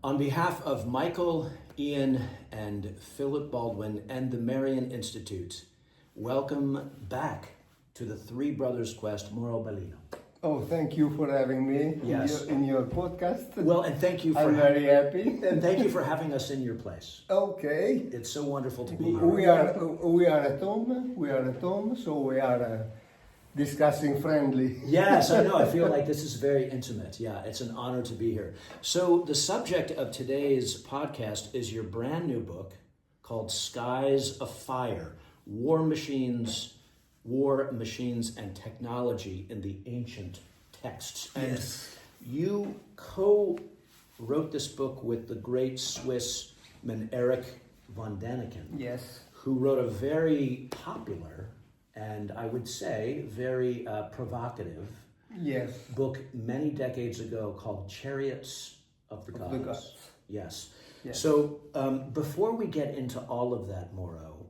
On behalf of Michael, Ian, and Philip Baldwin and the Marian Institute, welcome back to the Three Brothers Quest, Mauro Biglino. Oh, thank you for having me in your podcast. Well, and thank you for... I'm very happy. And thank you for having us in your place. Okay. It's so wonderful to be here. We are at home, so we are discussing friendly. Yes, I know. I feel like this is very intimate. Yeah, it's an honor to be here. So the subject of today's podcast is your brand new book called Skies Afire, War Machines and Technology in the Ancient Texts. And Yes. you co-wrote this book with the great Swissman Erich von Daniken, Yes. who wrote a very popular and I would say very provocative Yes. book many decades ago called Chariots of the Gods. The gods. Yes. Yes. So before we get into all of that, Mauro,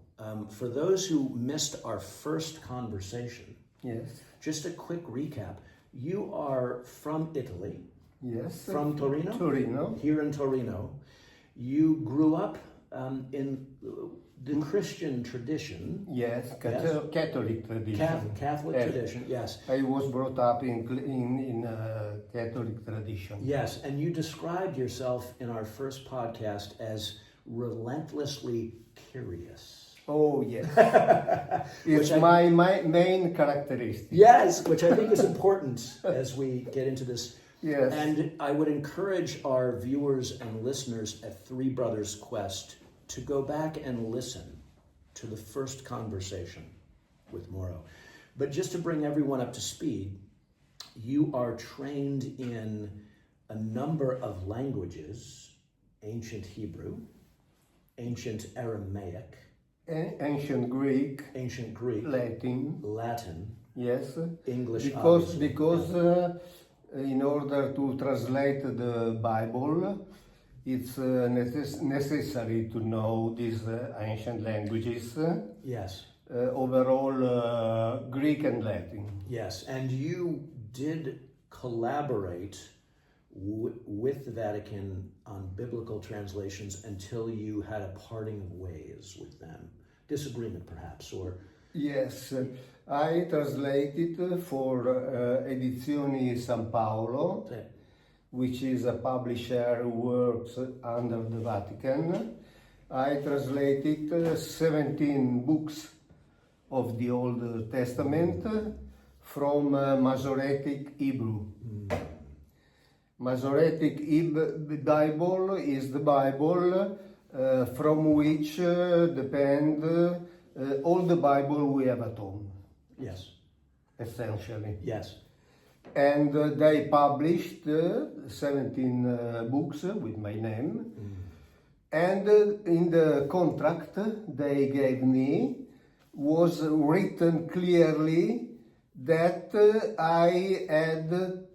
for those who missed our first conversation, Yes. just a quick recap. You are from Italy, Yes. from Torino? Torino. Here in Torino. You grew up in the Christian tradition. Yes. Catholic tradition. Catholic Yes. tradition, yes. I was brought up in Catholic tradition. Yes, and you described yourself in our first podcast as relentlessly curious. Oh, yes. It's my main characteristic. Yes, which I think is important as we get into this. Yes. And I would encourage our viewers and listeners at Three Brothers Quest to go back and listen to the first conversation with Mauro. But just to bring everyone up to speed, you are trained in a number of languages: ancient Hebrew, ancient Aramaic, Ancient Greek, Latin. Yes. English. Because in order to translate the Bible, it's necessary to know these ancient languages. Yes. Overall, Greek and Latin. Yes, and you did collaborate with the Vatican on biblical translations until you had a parting of ways with them. Disagreement, perhaps, or... Yes, I translated for Edizioni San Paolo, which is a publisher who works under the Vatican. I translated 17 books of the Old Testament from Masoretic Hebrew. Masoretic Bible is the Bible from which depend all the Bible we have at home. Yes. Essentially. Yes. And they published 17 books with my name. And in the contract they gave me was written clearly that I had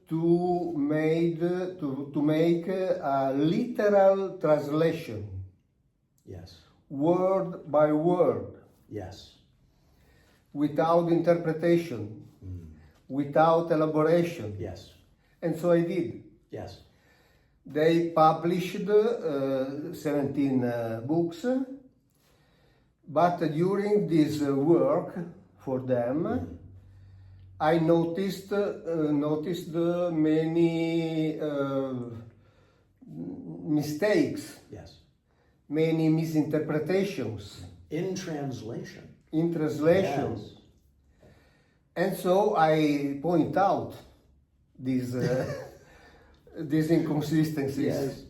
to make a literal translation. Yes. Word by word. Yes. Without interpretation. Without elaboration. Yes. And so I did. Yes. They published 17 books, but during this work for them, I noticed many mistakes. Yes. Many misinterpretations. In translation. Yes. And so I point out these inconsistencies. Yes.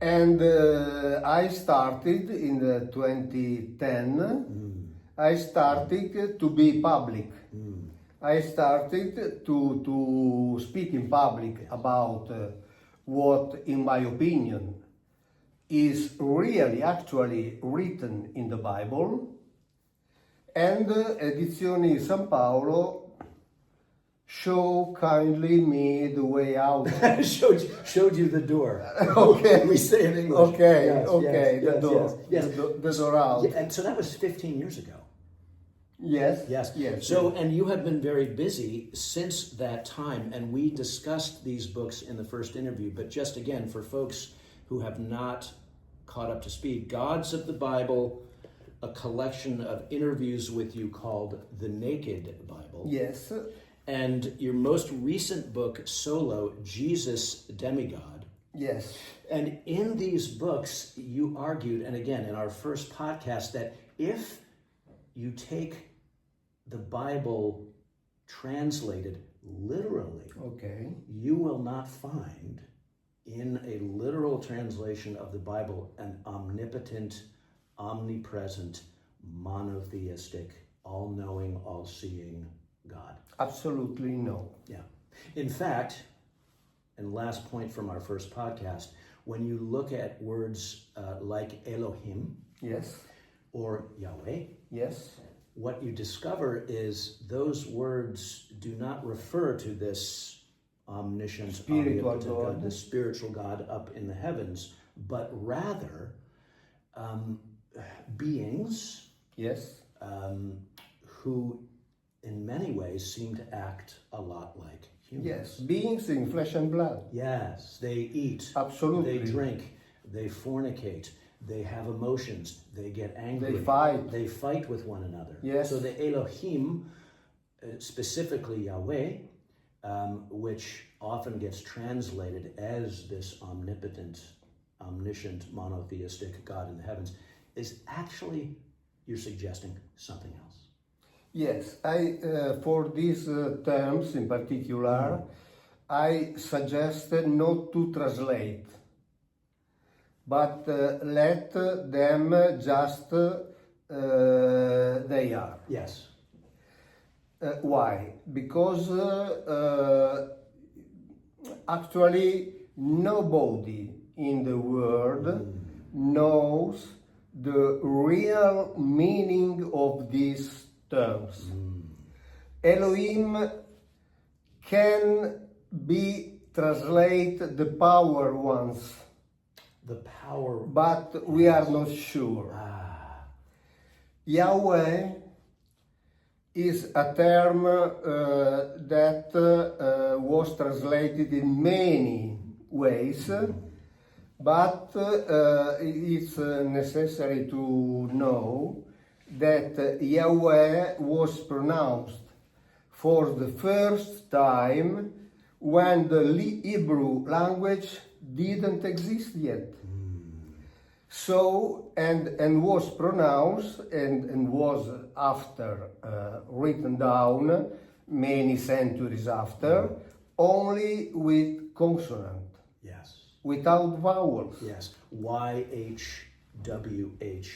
And I started in 2010. I started to be public. I started to speak in public about what, in my opinion, is really actually written in the Bible. And Edizioni San Paolo show kindly me the way out. showed you the door. Okay. We say in English. Okay, Yes, okay, yes, the door. yes. The door out. Yeah, and so that was 15 years ago. Yes. Yes. Yes. So, and you have been very busy since that time, and we discussed these books in the first interview, but just again, for folks who have not caught up to speed. Gods of the Bible, a collection of interviews with you called The Naked Bible. Yes. And your most recent book, Solo, Jesus, Demigod. Yes. And in these books, you argued, and again, in our first podcast, that if you take the Bible translated literally, Okay. you will not find in a literal translation of the Bible an omnipotent, omnipresent, monotheistic, all-knowing, all-seeing God. Absolutely no. Yeah. In fact, and last point from our first podcast, when you look at words like Elohim Yes. or Yahweh, Yes. what you discover is those words do not refer to this omniscient, Spiritual omnipotent God. the spiritual God up in the heavens, but rather beings Yes. who in many ways seem to act a lot like humans. Yes. Beings in flesh and blood. Yes, they eat, Absolutely. they drink, they fornicate, they have emotions, they get angry, They fight. with one another. Yes. So the Elohim, specifically Yahweh, which often gets translated as this omnipotent, omniscient, monotheistic God in the heavens, is actually, you're suggesting, something else. Yes, I for these terms in particular, I suggested not to translate, but let them just they are. Yes. Why? Because actually nobody in the world knows the real meaning of these terms. Elohim can be translated the power ones, The power. but we are not sure. Yahweh is a term that was translated in many ways, but it's necessary to know that Yahweh was pronounced for the first time when the Hebrew language didn't exist yet. So, and was pronounced and was after written down many centuries after, only with consonant, Yes. without vowels. Yes. YHWH.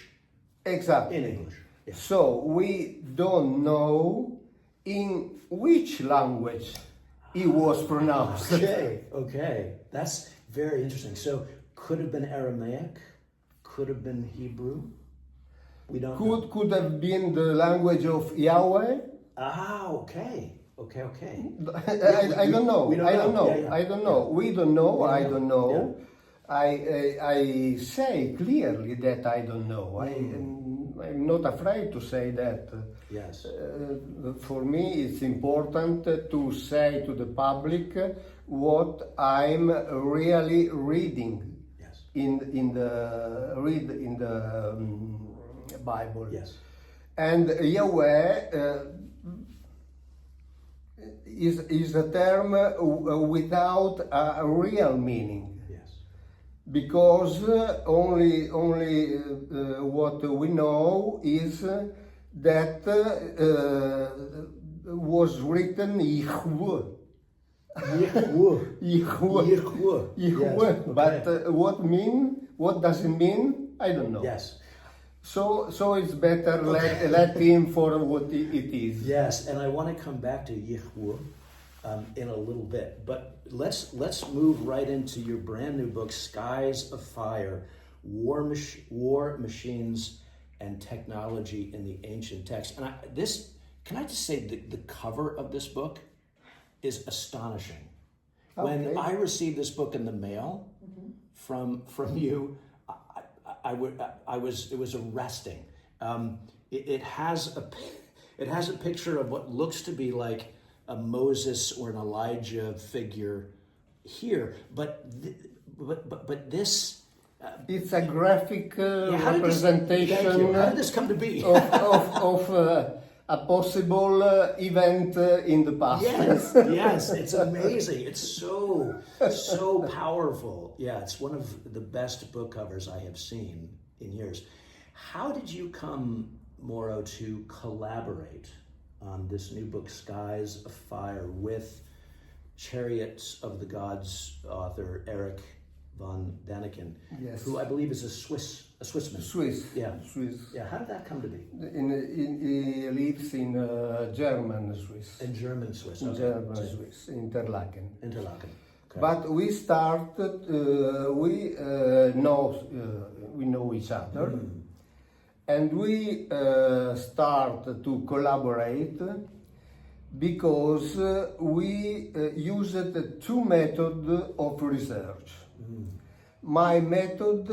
Exactly. In English. Yes. So we don't know in which language it was pronounced. Okay. That's very interesting. So could have been Aramaic, could have been Hebrew. We don't know. Could have been the language of Yahweh. Okay. I don't know. We I don't know. Yeah. I don't know. We don't know. I don't don't know. I say clearly that I don't know. I'm not afraid to say that. Yes. For me, it's important to say to the public what I'm really reading. Yes. In the Bible. Yes. And Yahweh is a term without a real meaning. Because only what we know is that was written Yihweh. Yihweh. Yes. But what does it mean? I don't know. Yes. So it's better let him for what it is. Yes, and I want to come back to Yihweh in a little bit, but let's move right into your brand new book, Skies of Fire: War Machines and Technology in the Ancient Text. And can I just say the cover of this book is astonishing. Okay. When I received this book in the mail from you, it was arresting. It has a picture of what looks to be like a Moses or an Elijah figure here, but this It's a graphic Thank you. representation How did this come to be? of a possible event in the past. Yes, yes, it's amazing. It's so powerful. Yeah, it's one of the best book covers I have seen in years. How did you come, Mauro, to collaborate on this new book, Skies of Fire, with Chariots of the Gods author Erich von Daniken, Yes. who I believe is a Swissman. Swiss. Yeah. Swiss. Yeah, how did that come to be? He lives in German Swiss. In German Swiss. In Okay. German Swiss, Interlaken. Interlaken. Okay. But we started, we know each other, and we start to collaborate because we used two methods of research. My method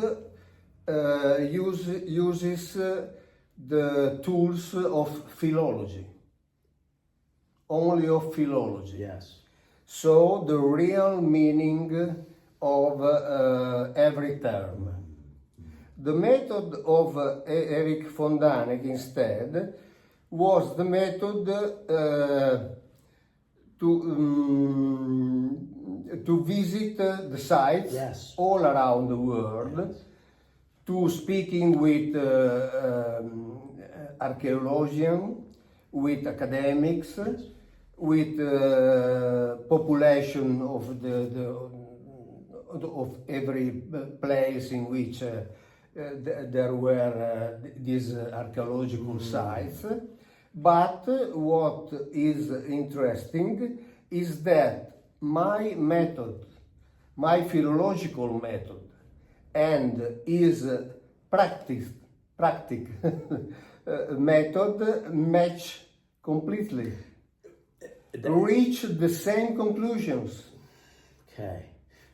uses the tools of philology, only of philology. Yes. So the real meaning of every term. The method of Erich von Daniken instead was the method to visit the sites Yes. all around the world, to speaking with archaeologians, with academics, with population of of every place in which there were these archaeological sites. But what is interesting is that my method, my philological method, and his practic method match completely. Reach the same conclusions. Okay.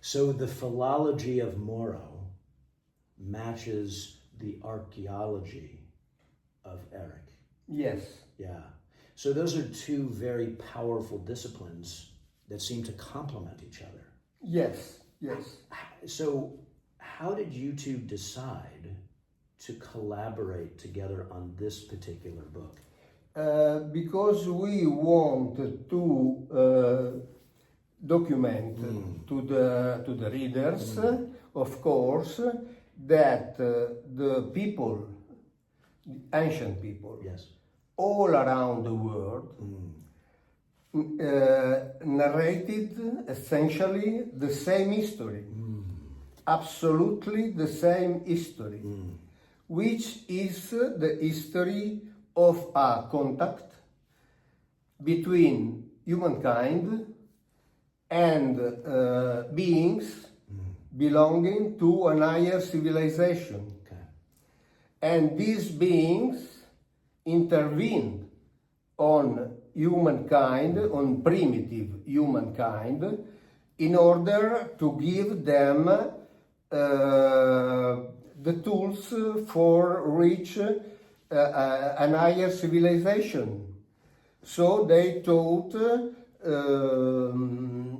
So the philology of Mauro matches the archaeology of Erich. Yes. Yeah. So those are two very powerful disciplines that seem to complement each other. Yes, yes. So how did you two decide to collaborate together on this particular book? Because we want to document to the readers, of course, that the people, ancient people, Yes. all around the world, narrated essentially the same history, absolutely the same history, which is the history of a contact between humankind and beings belonging to an higher civilization. Okay. And these beings intervened on humankind, on primitive humankind, in order to give them the tools for reach an higher civilization. So they taught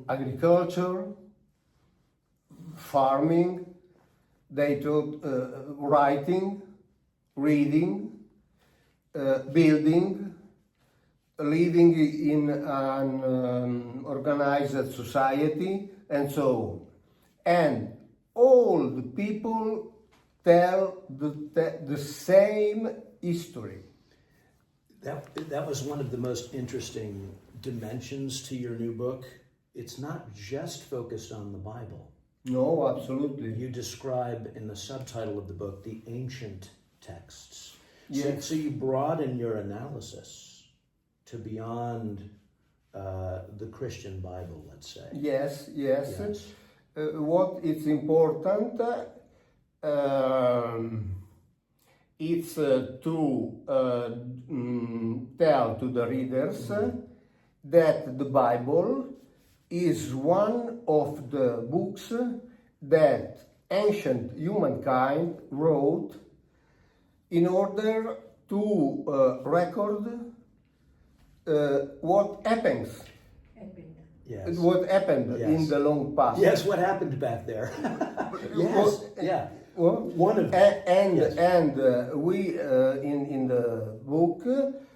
agriculture, farming, they taught writing, reading, building, living in an organized society, and so on. And all the people tell the same history. That was one of the most interesting dimensions to your new book. It's not just focused on the Bible. No, absolutely. You describe in the subtitle of the book the ancient texts. Yes. So you broaden your analysis to beyond the Christian Bible, let's say. Yes. What is important it's to tell to the readers that the Bible is one of the books that ancient humankind wrote in order to record what happens. Yes. What happened Yes. in the long past. Yes, what happened back there? Yes, yeah. One of and we in the book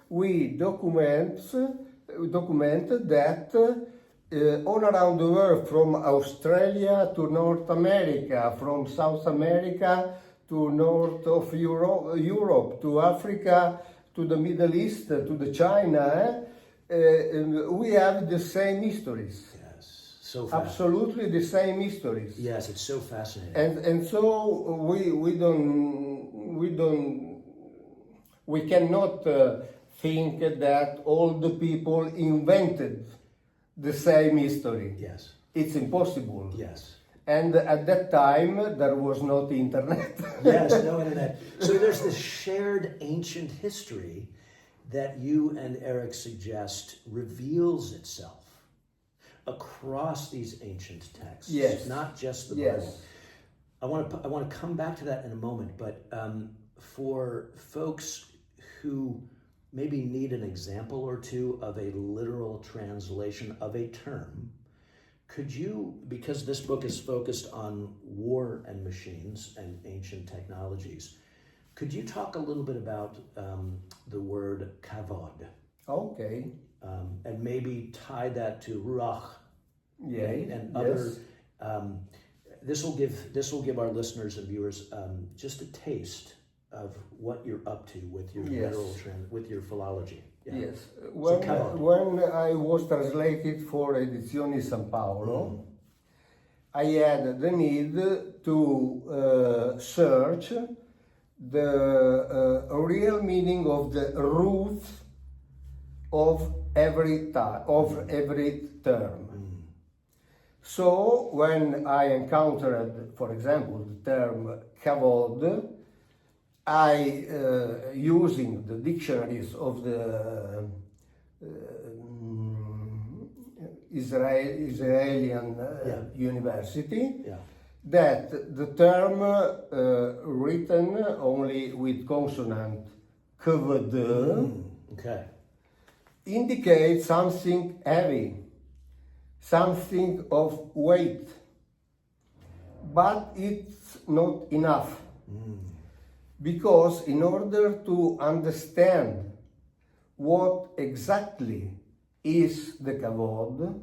we document that all around the world, from Australia to North America, from South America to north of Europe to Africa to the Middle East to the China, we have the same histories. So absolutely the same histories. Yes, it's so fascinating. And so we cannot think that all the people invented the same history. Yes. It's impossible. Yes. And at that time there was not internet. Yes, no internet. So there's this shared ancient history that you and Erich suggest reveals itself across these ancient texts. Yes. Not just the Yes. Bible. I want to come back to that in a moment, but for folks who maybe need an example or two of a literal translation of a term, could you, because this book is focused on war and machines and ancient technologies, could you talk a little bit about the word kavod? Okay. And maybe tie that to ruach, Yeah. and other. This will give our listeners and viewers just a taste of what you're up to with your literal with your philology. Yeah. Yes. When I was translated for Edizioni San Paolo, I had the need to search the real meaning of the root of every term. So when I encountered, for example, the term kavod, I, using the dictionaries of the Israeli university, that the term written only with consonant kavod indicates something heavy, something of weight, but it's not enough. Because in order to understand what exactly is the kavod,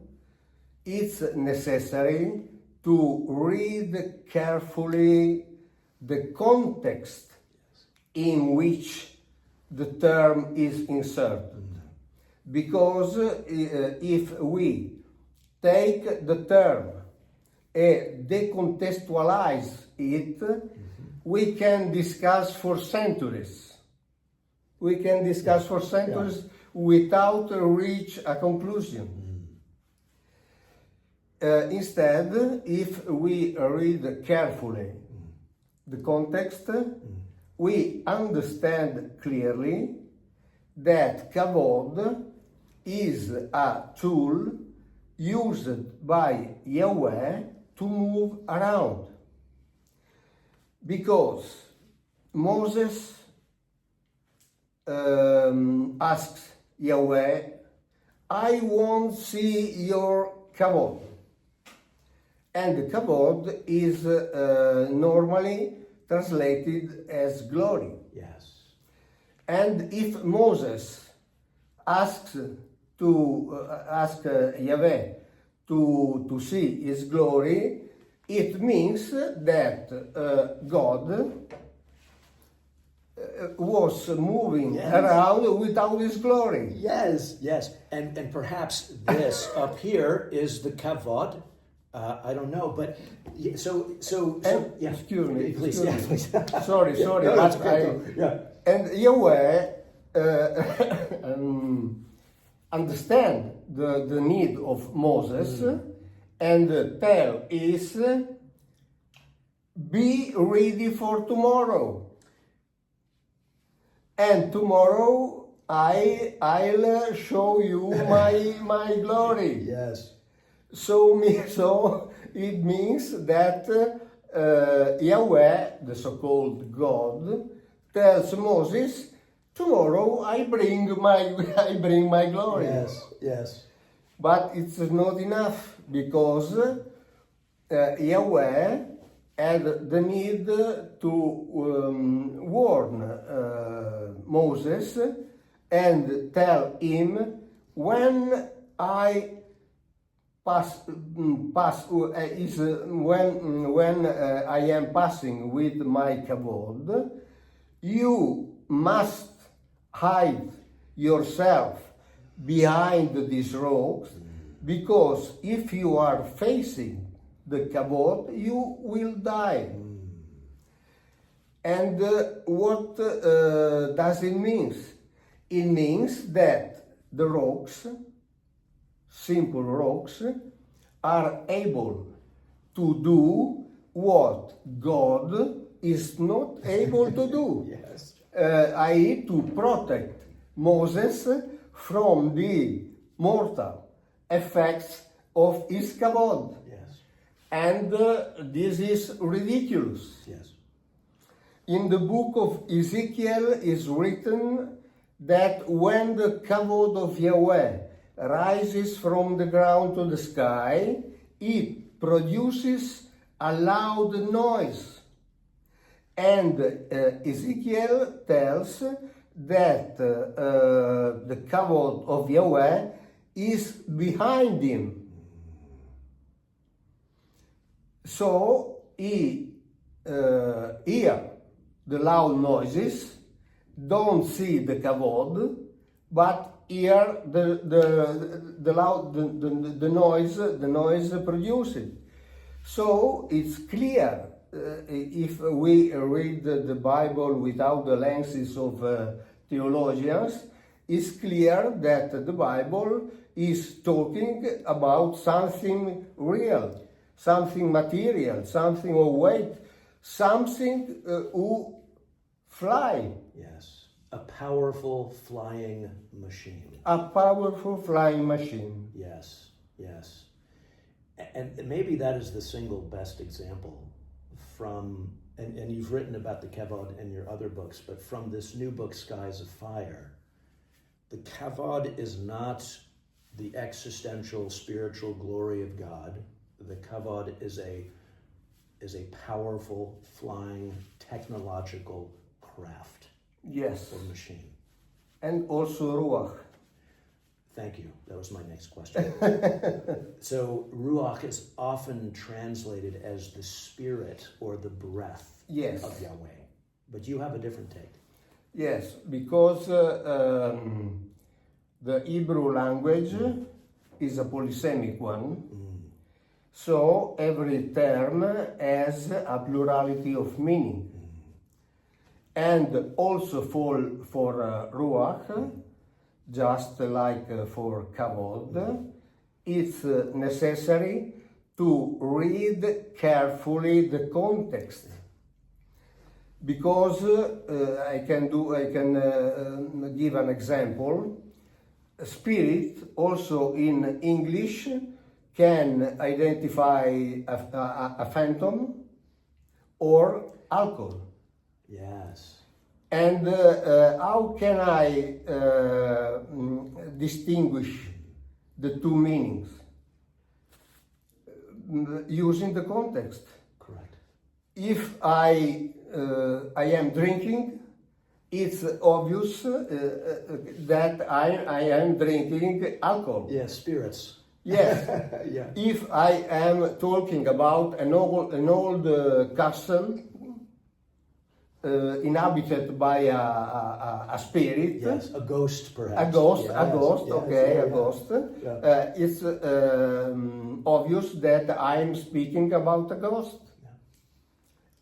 it's necessary to read carefully the context in which the term is inserted. Because if we take the term and decontextualize it, we can discuss for centuries. We can discuss for centuries without reach a conclusion. Instead, if we read carefully the context, we understand clearly that kavod is a tool used by Yahweh to move around. Because Moses asks Yahweh, I won't see your kavod. And the kavod is normally translated as glory. Yes. And if Moses asks Yahweh to see his glory, it means that God was moving around without his glory. Yes, yes. And perhaps this up here is the kavod. I don't know, but so yeah. Excuse me. Please, Excuse yeah, me. please. Sorry. No, But and Yahweh understand the need of Moses and tell is be ready for tomorrow. And tomorrow I'll show you my glory. Yes. So it means that Yahweh, the so-called God, tells Moses, tomorrow I bring my glory. Yes, yes. But it's not enough, because Yahweh had the need to warn Moses and tell him, when I when I am passing with my kavod, you must hide yourself behind these rocks, because if you are facing the kavod, you will die. And what does it mean? It means that the rocks, simple rocks, are able to do what God is not able to do. Yes. I.e. to protect Moses from the mortal effects of his kavod. Yes. And this is ridiculous. Yes. In the book of Ezekiel is written that when the kavod of Yahweh rises from the ground to the sky, it produces a loud noise. And Ezekiel tells that the kavod of Yahweh is behind him. So he hear the loud noises, don't see the kavod, but hear the noise produced. So it's clear, if we read the Bible without the lenses of theologians, it's clear that the Bible is talking about something real, something material, something of weight, something who fly. Yes. A powerful flying machine. A powerful flying machine. Yes. Yes. And maybe that is the single best example from, and you've written about the kavod in your other books, but from this new book, Skies of Fire, the kavod is not the existential spiritual glory of God. The kavod is a powerful flying technological craft. Yes. Or machine. And also ruach. Thank you. That was my next question. So ruach is often translated as the spirit or the breath Yes. of Yahweh. But you have a different take. Yes, because the Hebrew language is a polysemic one. So every term has a plurality of meaning. And also for ruach, just like for kavod, it's necessary to read carefully the context. Because I can give an example. Spirit, also in English, can identify a phantom or alcohol. Yes. And how can I distinguish the two meanings? Using the context. Correct. If I am drinking, it's obvious that I am drinking alcohol. Yes, spirits. Yes. Yeah. If I am talking about an old castle inhabited by a spirit. Yes, a ghost perhaps. A ghost, Yes, a ghost, yes, okay, yeah, a yeah. ghost. Yeah. It's obvious that I'm speaking about a ghost. Yeah.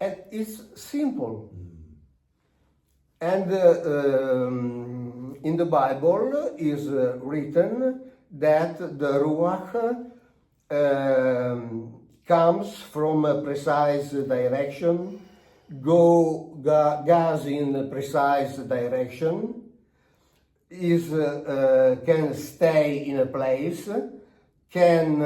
And it's simple. And in the Bible is written that the Ruach comes from a precise direction, goes in a precise direction, can stay in a place, can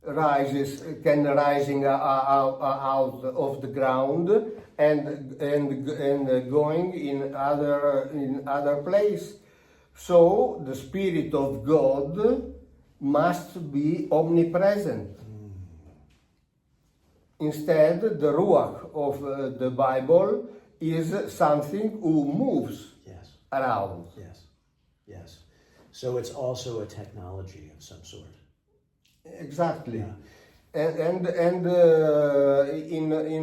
rising out of the ground and going in other place. So the Spirit of God must be omnipresent. Instead, the ruach of the Bible is something who moves Yes. around. Yes. Yes. So it's also a technology of some sort. Exactly. Yeah. And in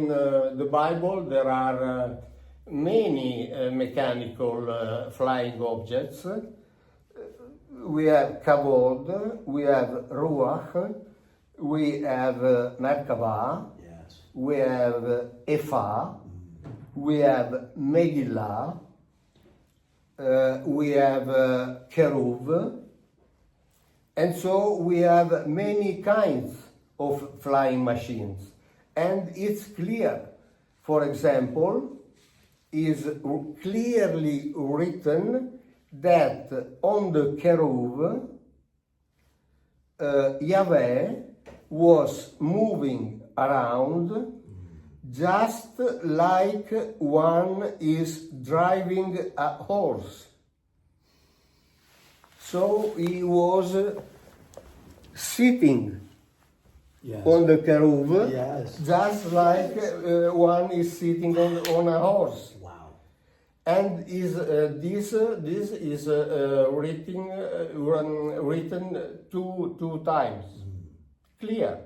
the Bible there are many mechanical flying objects. We have kavod, we have ruach, we have merkava, Yes. we have ephah, we have megillah, we have keruv, and so we have many kinds of flying machines. And it's clear, for example, is clearly written that on the keruv, Yahweh was moving around just like one is driving a horse. So he was sitting Yes. on the keruv, Yes. just like one is sitting on a horse. Wow. And this is written two times, clear,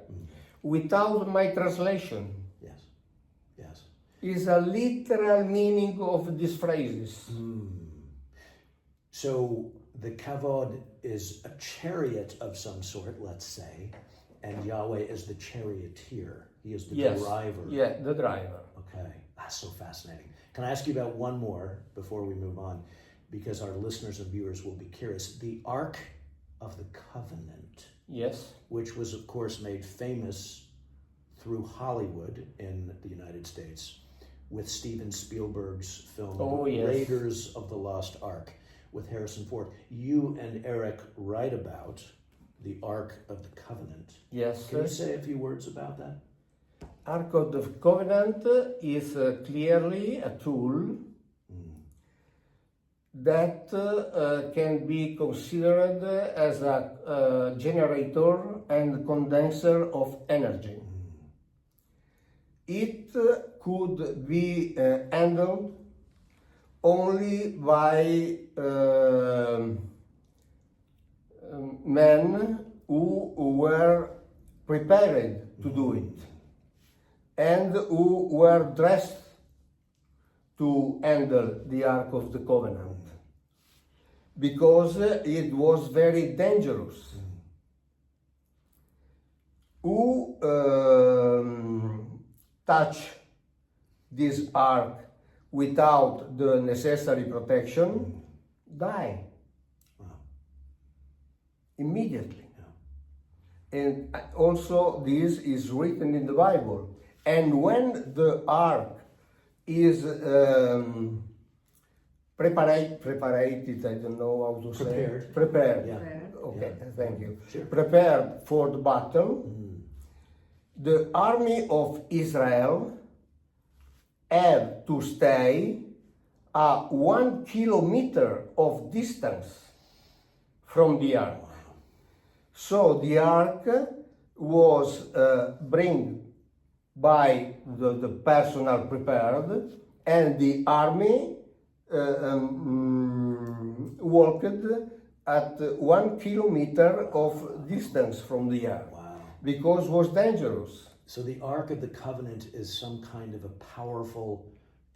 without my translation. Yes. Yes. Is a literal meaning of these phrases. So the kavod is a chariot of some sort, let's say, and Yahweh is the charioteer. He is the driver. Yeah, the driver. Okay, that's so fascinating. Can I ask you about one more before we move on? Because our listeners and viewers will be curious. The Ark of the Covenant, Yes. which was, of course, made famous through Hollywood in the United States with Steven Spielberg's film Raiders of the Lost Ark with Harrison Ford. You and Erich write about the Ark of the Covenant. Yes. Can you say a few words about that? Ark of the Covenant is clearly a tool that can be considered as a generator and condenser of energy. It could be handled only by men who were prepared to do it and who were dressed to handle the Ark of the Covenant, because it was very dangerous. Who touch this ark without the necessary protection die immediately. And also this is written in the Bible. And when the ark is preparated, I don't know how to say. Prepared. Yeah. Okay, thank you. Sure. Prepared for the battle, the army of Israel have to stay at 1 kilometer of distance from the ark. So the ark was bring by the personnel prepared, and the army walked at 1 kilometer of distance from the ark. Wow. Because it was dangerous. So the Ark of the Covenant is some kind of a powerful,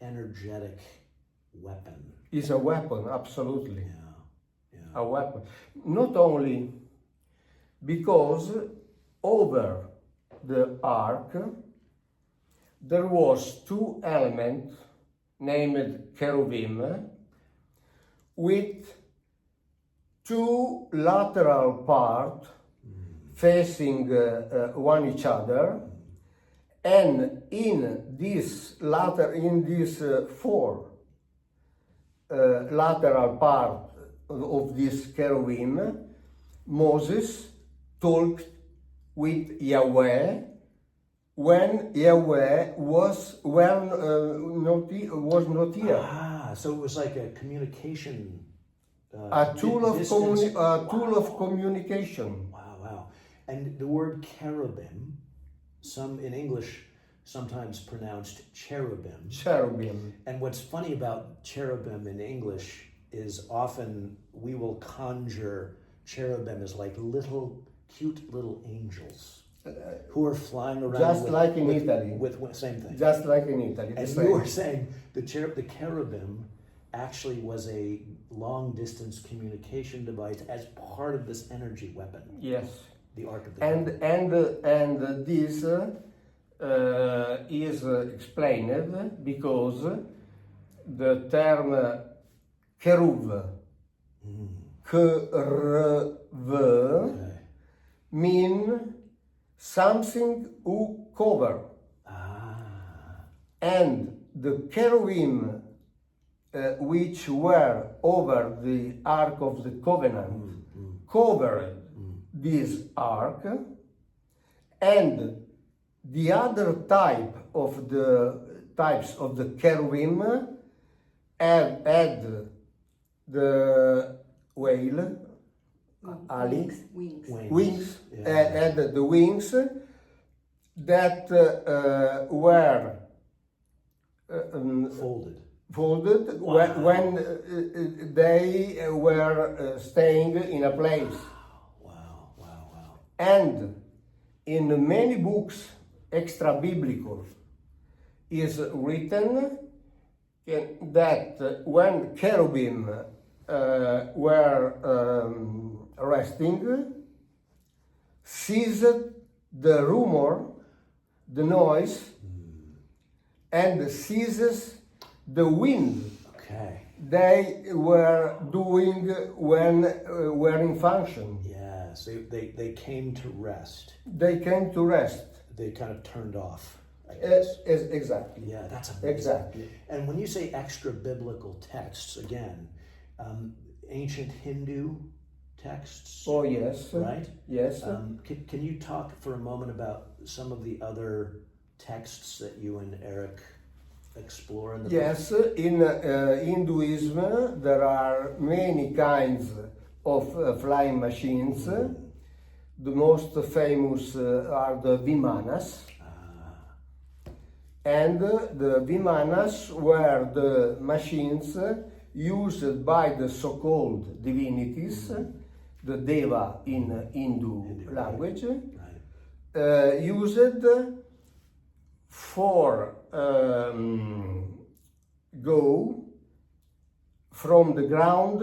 energetic weapon. It's a weapon, absolutely. Yeah. A weapon. Not only because over the ark there was two elements named cherubim with two lateral parts facing one each other, and in this four lateral part of this cherubim, Moses talked with Yahweh when Yahweh was not here. Ah, so it was like a communication. A tool of communication. Wow. And the word cherubim, some in English sometimes pronounced cherubim. Cherubim. And what's funny about cherubim in English is often we will conjure cherubim as like little, cute little angels who are flying around. Just like in Italy. With same thing. Just like in Italy. And you were saying the cherubim actually was a long distance communication device as part of this energy weapon. Yes. The Ark of the And this is explained because the term keruv, Okay. mean something who cover. And the cherubim which were over the Ark of the Covenant covered this ark, and the other types of the cherubim had the whale, ali, wings, Yeah. had the wings that were folded when they were staying in a place. Wow. And in many books, extra biblical, is written that when cherubim were resting, ceased the rumor, the noise, and ceases the wind. Okay. They were doing when were in function. Yes, they came to rest. They came to rest. They kind of turned off, I guess. Exactly. Yeah, that's amazing. Exactly. And when you say extra biblical texts, again, ancient Hindu texts. Oh yes. Right? Yes. Can you talk for a moment about some of the other texts that you and Erich explore in the book? Yes. In Hinduism, there are many kinds of flying machines. The most famous are the Vimanas. And the Vimanas were the machines used by the so-called divinities, the Deva in Hindu language, Right. used for go from the ground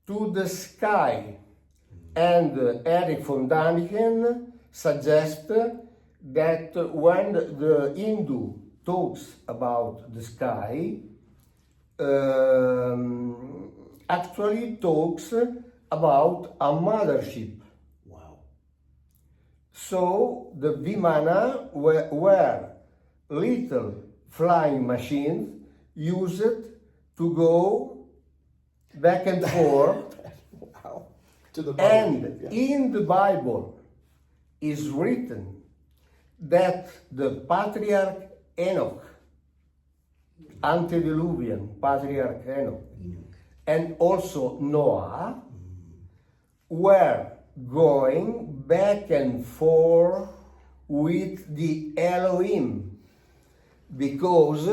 to the sky. And Erich von Daniken suggests that when the Hindu talks about the sky, actually talks about a mothership. Wow. So the Vimana were little flying machines used to go back and forth. Wow. To the And yeah. in the Bible is written that the patriarch Enoch, antediluvian patriarch Enoch, and also Noah were going back and forth with the Elohim, because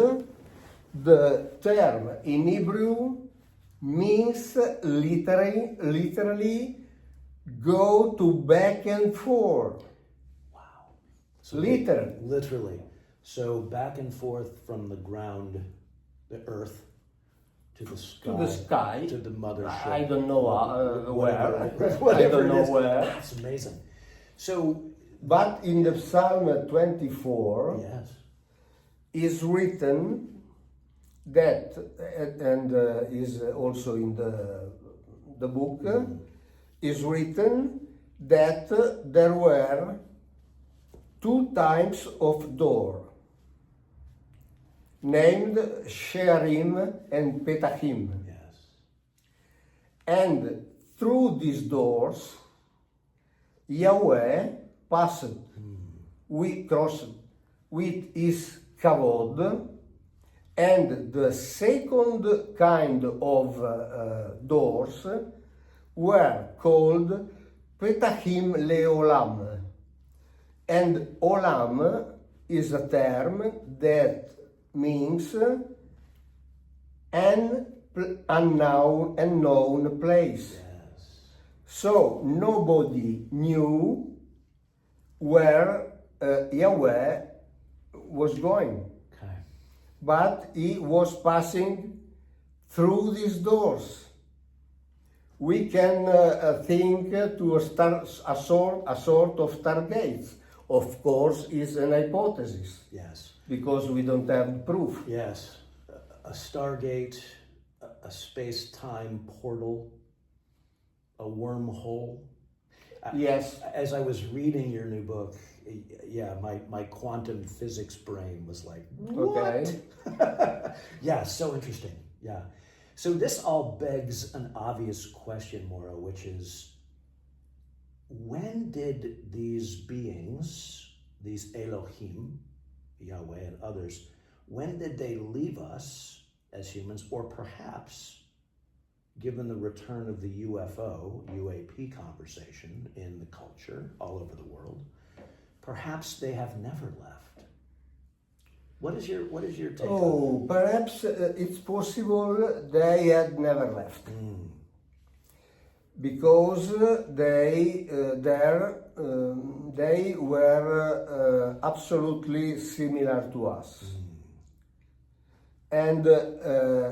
the term in Hebrew means literally go to back and forth. Wow. So Literally. So back and forth from the ground, the earth, to the sky. To the sky. To the mothership. I don't know where. Whatever I don't it know is. where. That's amazing. So, But in the Psalm 24 yes. is written that, and is also in the book, is written that there were two types of door, named Shearim and Petachim. Yes. And through these doors, Yahweh crossed with his kavod, and the second kind of doors were called Petachim Leolam. And Olam is a term that means an unknown place. Yes. So nobody knew where Yahweh was going. Okay. But he was passing through these doors. We can think to a sort of stargates. Of course, is an hypothesis Yes. because we don't have proof. Yes. A stargate, a space-time portal, a wormhole. Yes. As I was reading your new book, yeah, my quantum physics brain was like, what? Okay. Yeah, so interesting. Yeah. So this all begs an obvious question, Mauro, which is, when did these beings, these Elohim, Yahweh and others, when did they leave us as humans, or perhaps, given the return of the UFO, UAP conversation in the culture all over the world, perhaps they have never left? What is your take on Oh, perhaps it's possible they had never left. Because they were absolutely similar to us. And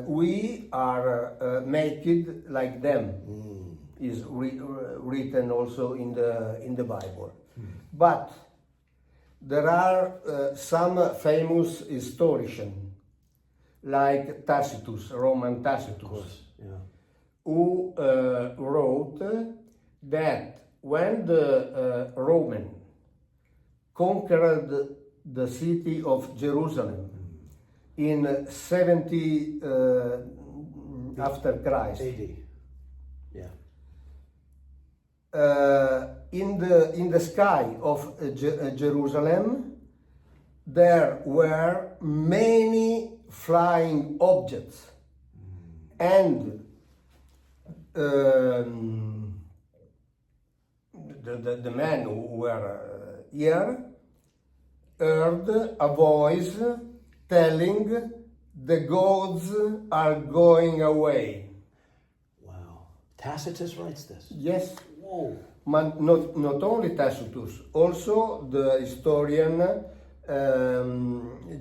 we are naked like them, is written also in the Bible. But there are some famous historians, like Tacitus, Roman Tacitus, Of course, yeah. who wrote that when the Roman conquered the city of Jerusalem in 70 after Christ, AD. Yeah. in the sky of Jerusalem there were many flying objects, and the men who were here heard a voice telling the gods are going away. Wow. Tacitus writes this. Yes. Whoa. But not only Tacitus, also the historian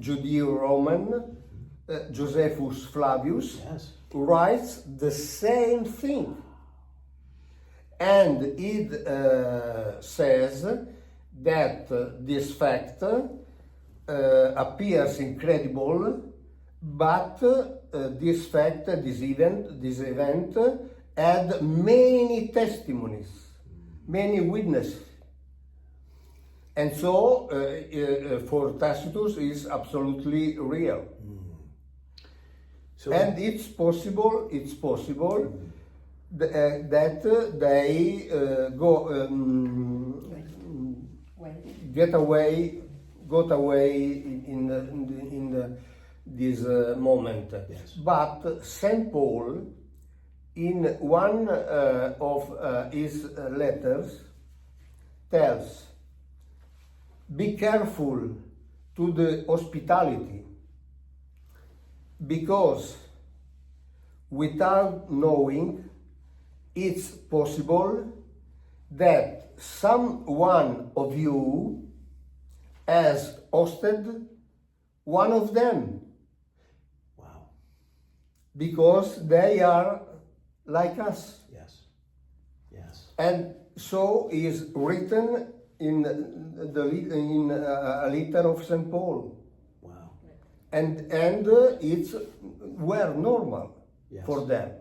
Judeo-Roman Josephus Flavius Yes. writes the same thing. And it says that this fact appears incredible, but this fact, this event had many testimonies, many witnesses. And so for Tacitus is absolutely real. So, And it's possible that they got away in this moment. Yes. But Saint Paul, in one of his letters, tells, be careful to the hospitality, because without knowing, it's possible that someone of you has hosted one of them. wow. Because they are like us. Yes. Yes. And so is written in a letter of St. Paul. Wow. And it's were normal Yes. for them.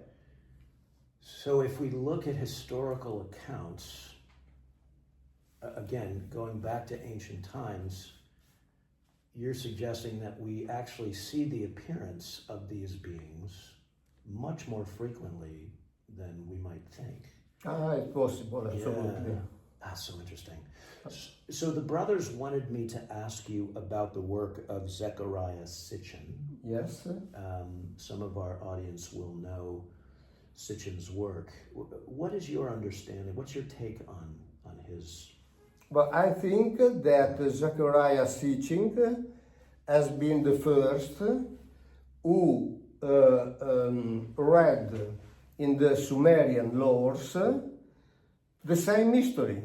So if we look at historical accounts, again, going back to ancient times, you're suggesting that we actually see the appearance of these beings much more frequently than we might think. It's possible, absolutely. Yeah. That's so interesting. So the brothers wanted me to ask you about the work of Zechariah Sitchin. Yes. Some of our audience will know Sitchin's work. What is your understanding? What's your take on his But I think that Zechariah's teaching has been the first who read in the Sumerian laws the same history.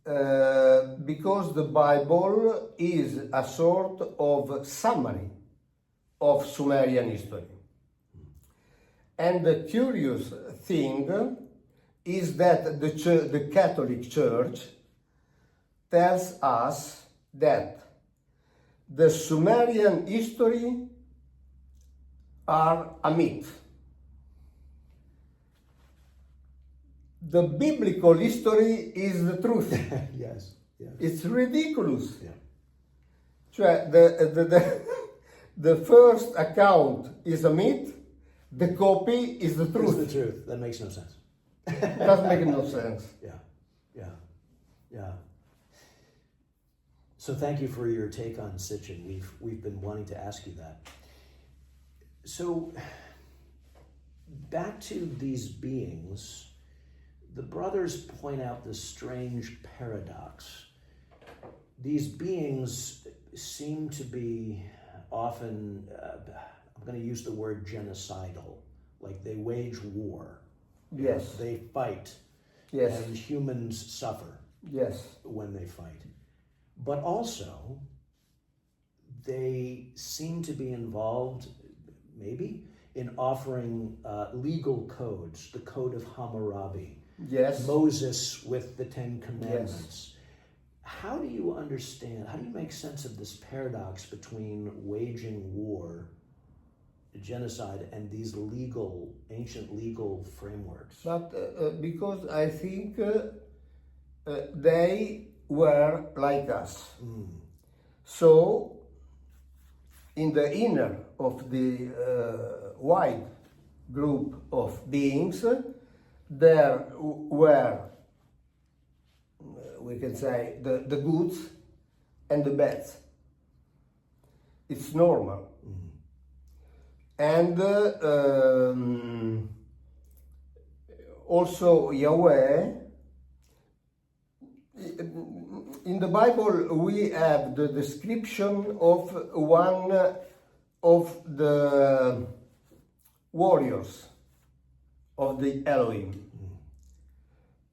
Because the Bible is a sort of summary of Sumerian history. And the curious thing is that the Catholic Church tells us that the Sumerian history are a myth. The biblical history is the truth. Yes. Yes. It's ridiculous. Yeah. Cioè, the first account is a myth, the copy is the It's truth. the truth. That makes no sense. Doesn't make no sense. Yeah. Yeah. Yeah. So thank you for your take on Sitchin. We've been wanting to ask you that. So back to these beings, the brothers point out this strange paradox. These beings seem to be often, I'm going to use the word genocidal, like they wage war. Yes. They fight. Yes. And humans suffer Yes. when they fight. But also, they seem to be involved, maybe, in offering legal codes, the Code of Hammurabi. Yes. Moses with the Ten Commandments. Yes. How do you understand, how do you make sense of this paradox between waging war, genocide, and these ancient legal frameworks? But because I think they were like us. So, in the inner of the wide group of beings, there were, we can say, the goods and the bads. It's normal. And also Yahweh, in the Bible we have the description of one of the warriors of the Elohim.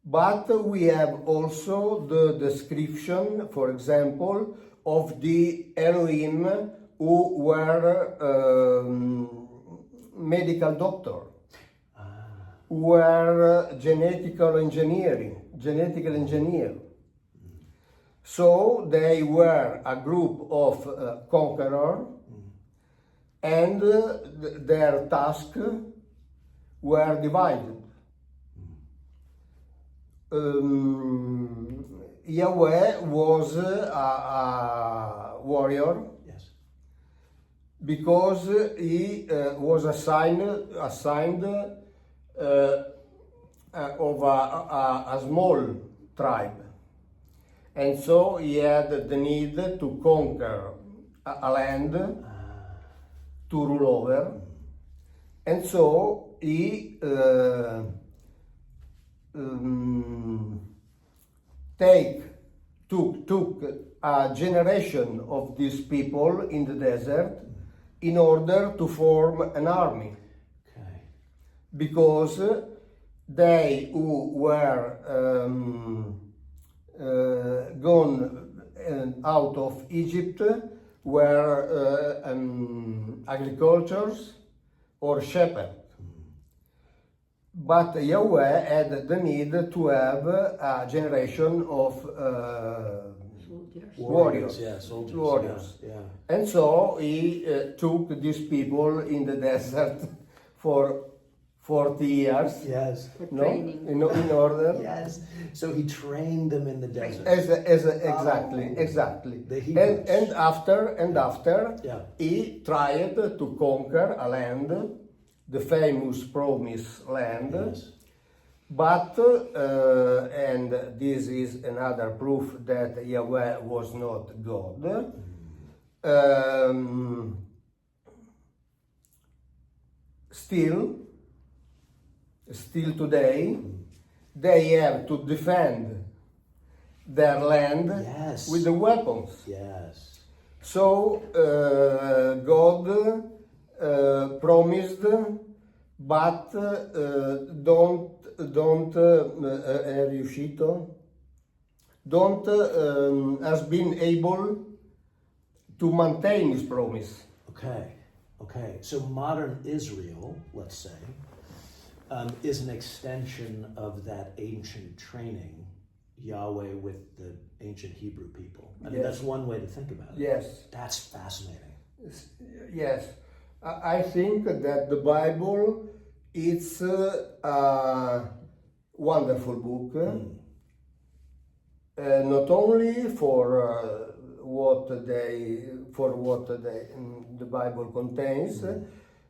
But we have also the description, for example, of the Elohim who were medical doctor, who were genetical engineer. So they were a group of conquerors, and their tasks were divided. Yahweh was a warrior. Yes. Because he was assigned of a small tribe, and so he had the need to conquer a land to rule over, and so he took a generation of these people in the desert in order to form an army. Okay. Because they who were gone out of Egypt were agricultures or shepherds. But Yahweh had the need to have a generation of warriors. Yeah, soldiers. Warriors. Yeah. And so he took these people in the desert for 40 years. Yes. No? In order. Yes. So he trained them in the desert. Exactly. The Hebrews. And after Yeah. he tried to conquer a land, the famous Promised Land. Yes. But, and this is another proof that Yahweh was not God, still today, they have to defend their land Yes. with the weapons. Yes. So God promised, but è riuscito, has been able to maintain his promise. Okay. So modern Israel, let's say, is an extension of that ancient training, Yahweh with the ancient Hebrew people. I mean, Yes. that's one way to think about it. Yes. That's fascinating. Yes. I think that the Bible is a wonderful book, not only for what the Bible contains,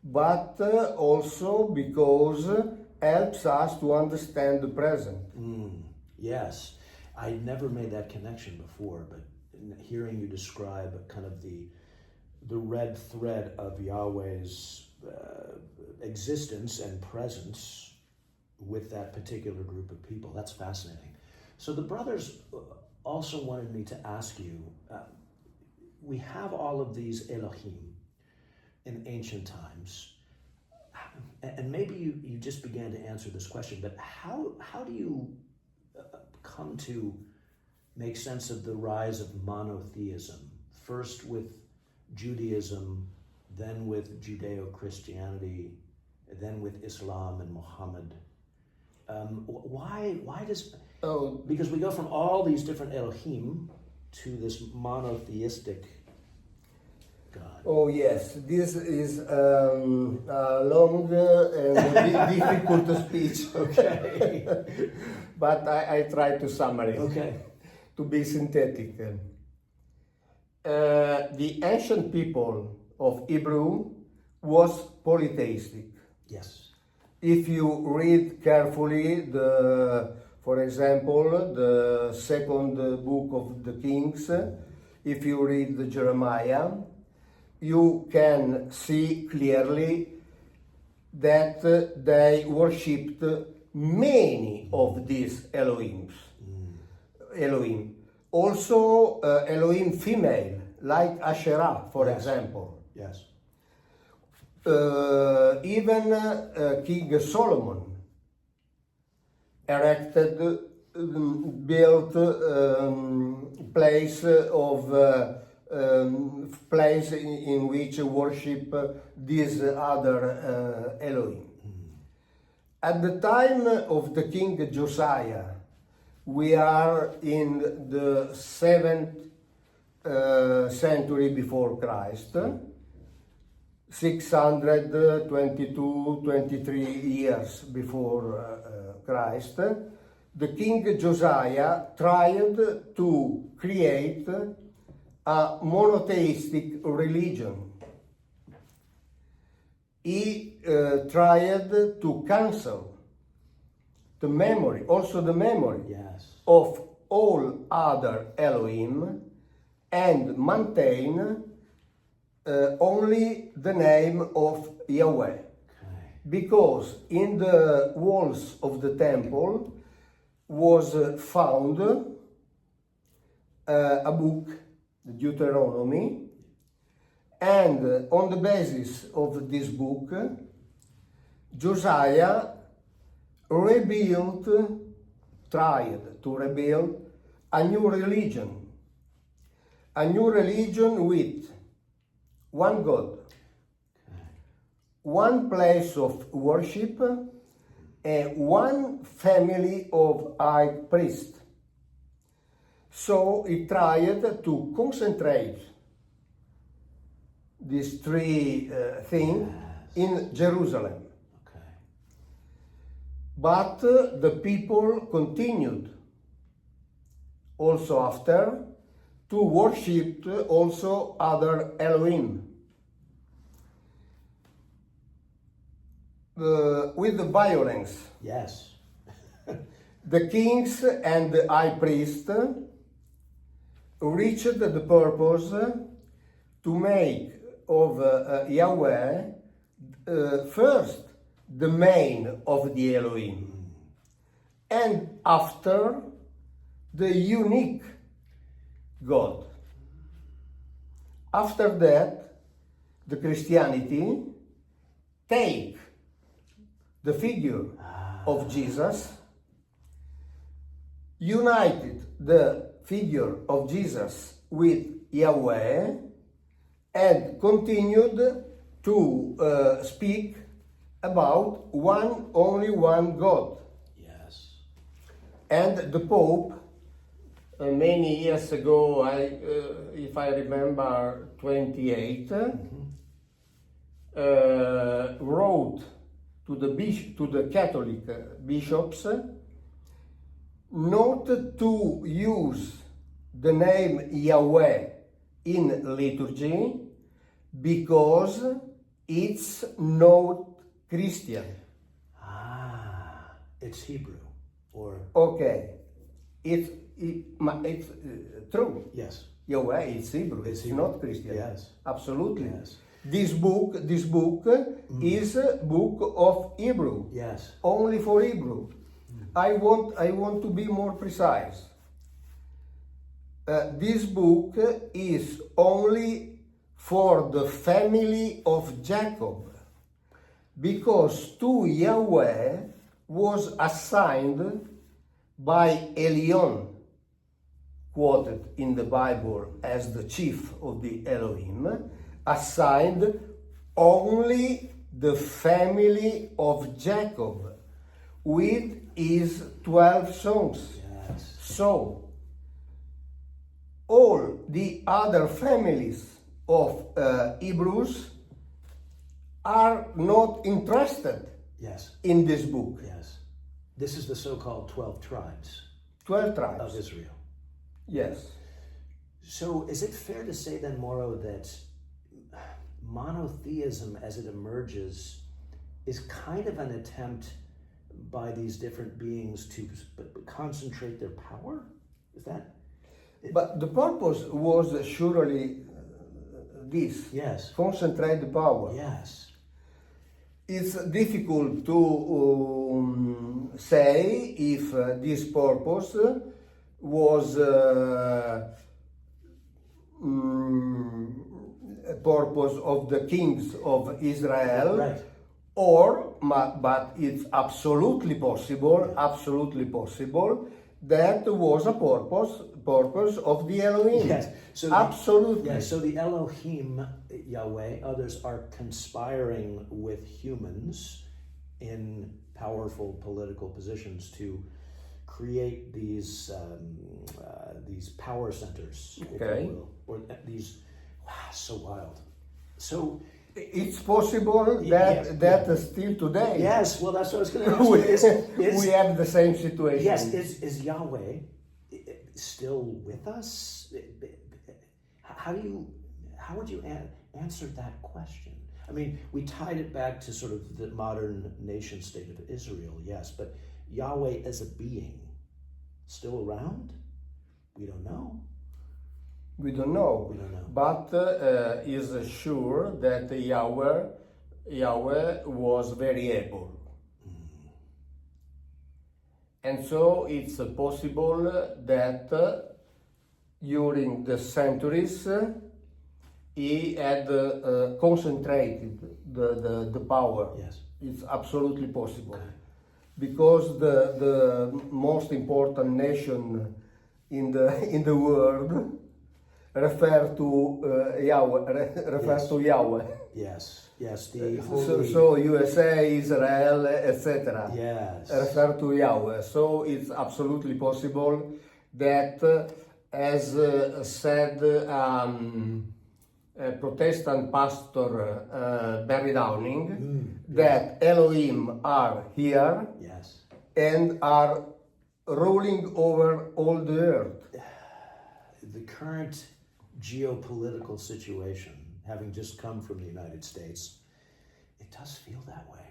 but also because helps us to understand the present. Yes, I never made that connection before, but hearing you describe kind of the red thread of Yahweh's existence and presence with that particular group of people, that's fascinating. So the brothers also wanted me to ask you, we have all of these Elohim in ancient times, and maybe you just began to answer this question, but how do you come to make sense of the rise of monotheism, first with Judaism, then with Judeo-Christianity, then with Islam and Muhammad? Why does... Because we go from all these different Elohim to this monotheistic God. Oh yes, this is a long and difficult speech. Okay. But I try to summarize. Okay. To be synthetic. The ancient people of Hebrew was polytheistic. Yes. If you read carefully for example, the second book of the Kings, if you read the Jeremiah, you can see clearly that they worshipped many of these Elohim. Also Elohim female, like Asherah, for example. Yes. Even King Solomon built place in which worship these other Elohim. At the time of the King Josiah, we are in the 7th century before Christ, 623 years before Christ. The King Josiah tried to create a monotheistic religion. He tried to cancel the memory Yes. of all other Elohim and maintain only the name of Yahweh. Okay. Because in the walls of the temple was found a book, the Deuteronomy, and on the basis of this book, Josiah tried to rebuild a new religion with one God, one place of worship, and one family of high priests. So he tried to concentrate these three things in Jerusalem. Okay. But the people continued also after to worship also other Elohim. With the violence. Yes. The kings and the high priest reached the purpose to make of Yahweh first the main of the Elohim, and after the unique God. After that, the Christianity take the figure of Jesus, united the figure of Jesus with Yahweh, and continued to speak about only one God. Yes. And the Pope, many years ago, if I remember, 28, wrote to the Catholic bishops not to use the name Yahweh in liturgy because it's not Christian. It's Hebrew, or Okay, it's true. yes, Yahweh is Hebrew. It's Hebrew. not Christian. Yes. Absolutely. Yes. This book is a book of Hebrew. Yes. Only for Hebrew. I want to be more precise. This book is only for the family of Jacob, because to Yahweh was assigned by Elion, quoted in the Bible as the chief of the Elohim, assigned only the family of Jacob with his 12 sons. Yes. So, all the other families of Hebrews are not interested Yes. in this book. Yes. This is the so-called 12 tribes 12 of tribes. Israel. Yes. So is it fair to say then, Mauro, that monotheism as it emerges is kind of an attempt by these different beings to concentrate their power? Is that? But the purpose was surely this. Yes. Concentrate the power. Yes. It's difficult to say if this purpose was a purpose of the kings of Israel, Right. but it's absolutely possible that was a purpose of the Elohim. Yes. So absolutely. Yes. So the Elohim, Yahweh, others are conspiring with humans in powerful political positions to create these power centers, if Okay. you will, or these. Wow, so wild. So it's possible Yeah, that still today yes. Well, that's what I was going to ask. we have the same situation. Yes, is Yahweh still with us? How would you answer that question? I mean, we tied it back to sort of the modern nation state of Israel, yes, but Yahweh as a being, still around? We don't know. We don't know. We don't know. But is sure that Yahweh was very able. And so it's possible that during the centuries he had concentrated the power. Yes. It's absolutely possible. Because the most important nation in the world refer to Yahweh. Yes, yes. So USA, Israel, etc. Yes. refer to Yahweh. So it's absolutely possible that, as said a Protestant pastor, Barry Downing, that Elohim are here Yes. and are ruling over all the earth. The current geopolitical situation, having just come from the United States, it does feel that way.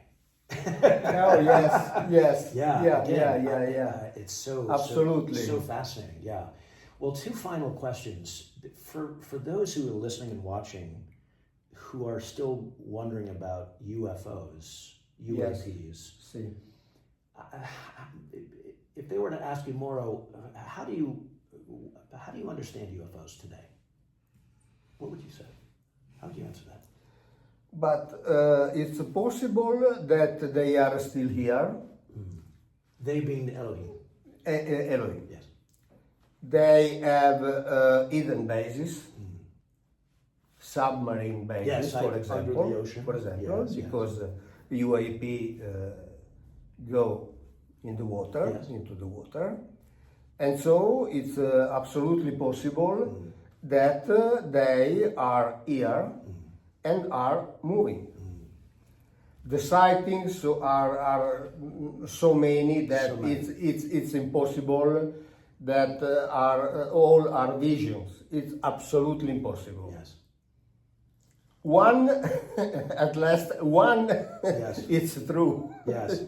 Oh yes. Yeah. It's so Absolutely. so fascinating. Yeah. Well, two final questions for those who are listening and watching, who are still wondering about UFOs, UAPs. See. if they were to ask you, Mauro, how do you understand UFOs today? What would you say? How would you answer that? But it's possible that they are still here. They being Elohim. Elohim. Yes. They have hidden bases, submarine bases, Yes, for example. under the ocean. For example, Yes, because UAP go in the water, Yes. into the water, and so it's absolutely possible that they are here and are moving. The sightings are so many that So many. it's impossible that all are visions. It's absolutely impossible. Yes. One, at last, one, Yes. it's true. Yes.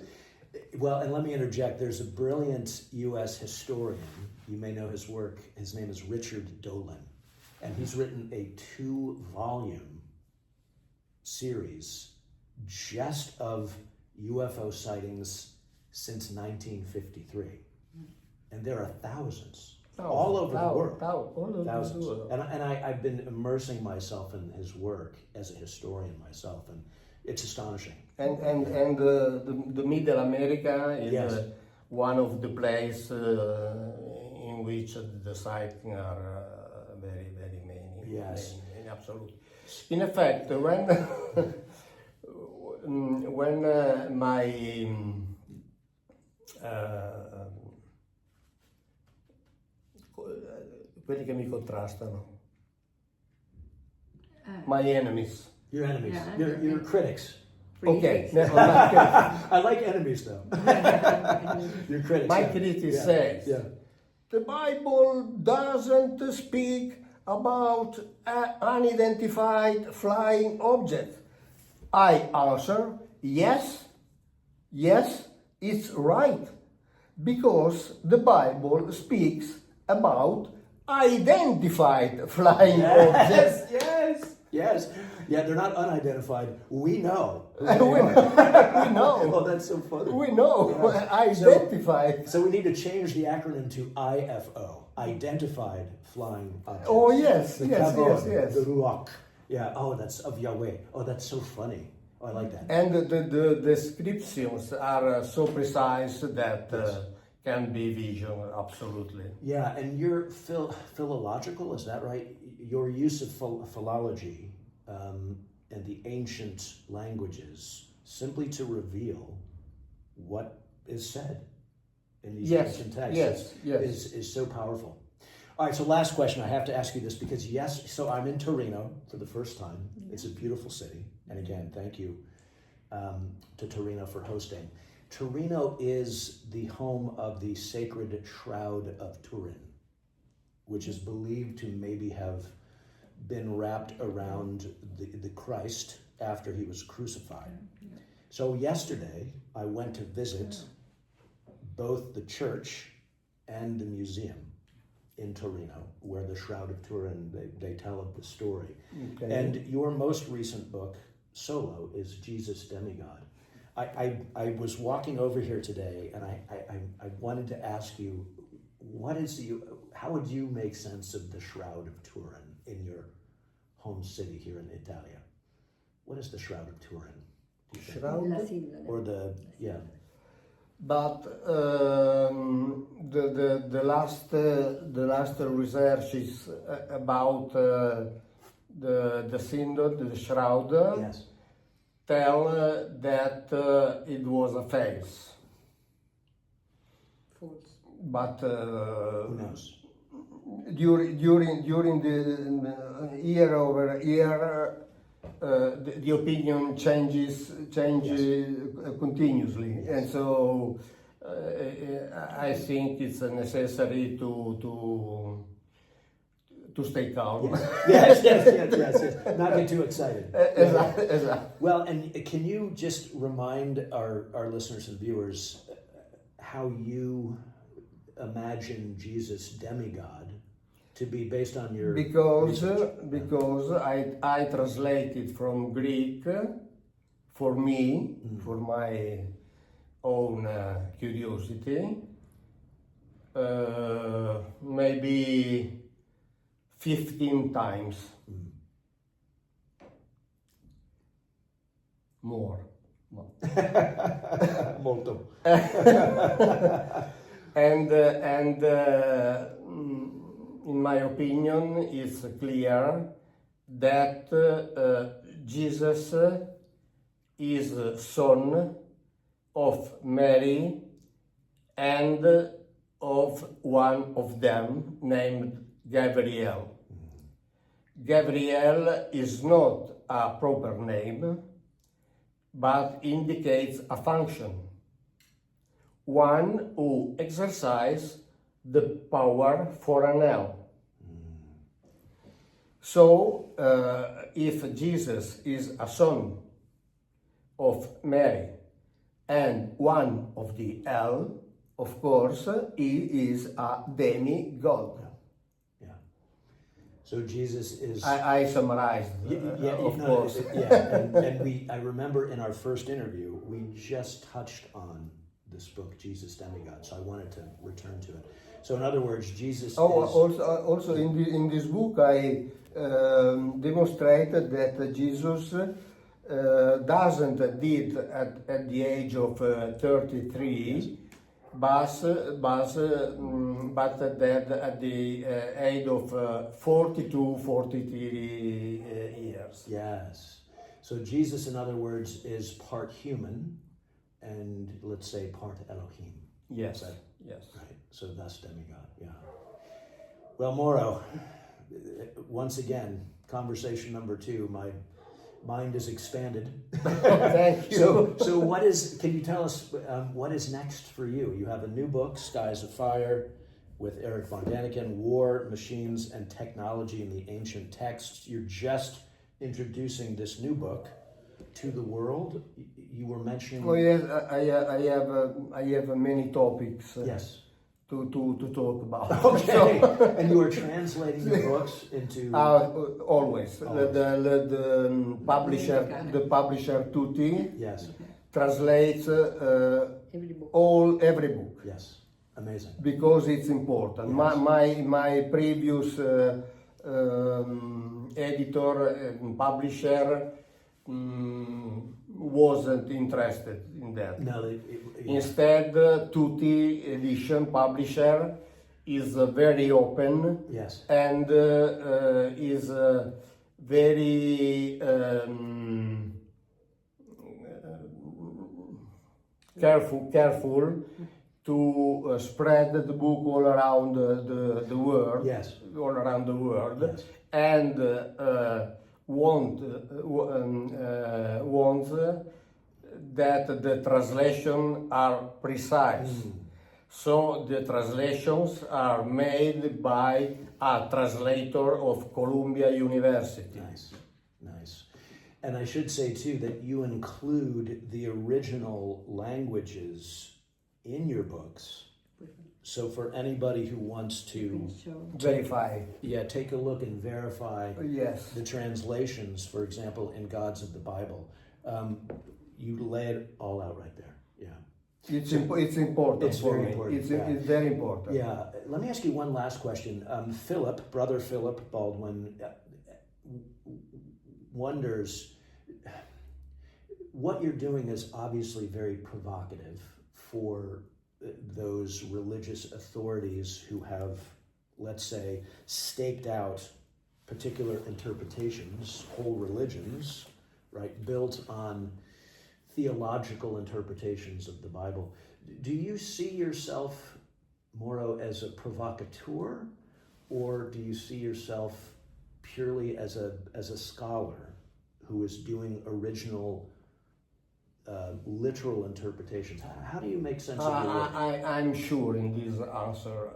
Well, and let me interject. There's a brilliant U.S. historian. You may know his work. His name is Richard Dolan. And he's written a 2-volume series just of UFO sightings since 1953. And there are thousands all over the world. Thousands. And I've been immersing myself in his work as a historian myself, and it's astonishing. And the Middle America is Yes. one of the places in which the sightings are very, very many. Yes. Many, absolutely. In effect, when my quelli che mi contrastano, my enemies. Your enemies, Yeah. your critics. Okay, I like enemies though. Your critics. my yeah. critic Yeah. says Yeah. the Bible doesn't speak about unidentified flying objects. I answer, yes, it's right, because the Bible speaks about identified flying objects. Yes. Yeah, they're not unidentified. We know. who We they are. know. Oh, that's so funny. We know. Yeah. Identified. So we need to change the acronym to IFO, Identified Flying Objects. Oh, yes, The yes, kavod, yes. The ruach. Yeah. Oh, that's of Yahweh. Oh, that's so funny. Oh, I like that. And the descriptions are so precise that can be vision, absolutely. Yeah, and you're philological, is that right? Your use of philology and the ancient languages simply to reveal what is said in these ancient texts is so powerful. All right, so last question. I have to ask you this because so I'm in Torino for the first time. It's a beautiful city. And again, thank you to Torino for hosting. Torino is the home of the sacred shroud of Turin, which is believed to maybe have been wrapped around the Christ after he was crucified. So yesterday, I went to visit both the church and the museum in Torino, where the Shroud of Turin, they tell of the story. Okay. And your most recent book, solo, is Jesus Demigod. I was walking over here today, and I wanted to ask you, how would you make sense of the Shroud of Turin in your home city here in Italia? What is the Shroud of Turin? Do you think? Shroud? Or yeah. But the last research is about the symbol, the shroud, Yes. tell that it was a face. False. But Who knows? during the year over year, the opinion changes continuously, Yes. and so I think it's necessary to stay calm. Yes. Not get too excited. Exactly. Well, and can you just remind our listeners and viewers how you imagine Jesus demigod to be based on your Because research? I translated from Greek for me, for my own curiosity, maybe 15 times. More. Molto. And in my opinion, it's clear that Jesus is son of Mary and of one of them named Gabriel. Gabriel is not a proper name, but indicates a function, one who exercises the power for an L. So, if Jesus is a son of Mary and one of the L, of course, he is a demigod. Yeah. So Jesus is. I summarized, of course. And I remember in our first interview, we just touched on this book, Jesus Demigod. So I wanted to return to it. So in other words, Jesus. Also in this book, I demonstrated that Jesus doesn't did at the age of 33. Yes. But that at the age of 42, 43 years. Yes. So Jesus, in other words, is part human and let's say part Elohim. Yes. Yes. Right. So thus demigod. Yeah. Well, Mauro, once again, conversation number 2. My mind is expanded. Thank you. So can you tell us what is next for you? You have a new book, Skies of Fire, with Erich von Daniken, War, Machines, and Technology in the Ancient Texts. You're just introducing this new book to the world. You were mentioning... Oh yes, I have many topics. Yes. To talk about. Okay. And you are translating the books into always. The publisher Tutti. Yes. Translates every book. Yes. Amazing. Because it's important. Yes. My previous editor and publisher wasn't interested in that. No, Instead, Tutti Edition publisher is very open. Yes. And is very careful to spread the book all around the world. Yes. All around the world. Yes. And wants that the translations are precise. So the translations are made by a translator of Columbia University. Nice. And I should say too that you include the original languages in your books. So for anybody who wants to verify, take a look and verify the translations, for example, in Gods of the Bible, you lay it all out right there. Yeah, it's important. It's very important. It's very important. Yeah. Let me ask you one last question. Brother Philip Baldwin, wonders what you're doing is obviously very provocative for those religious authorities who have, let's say, staked out particular interpretations, whole religions, right, built on theological interpretations of the Bible. Do you see yourself, Mauro, as a provocateur, or do you see yourself purely as a scholar who is doing original literal interpretations? How do you make sense of your work? I'm sure in this answer.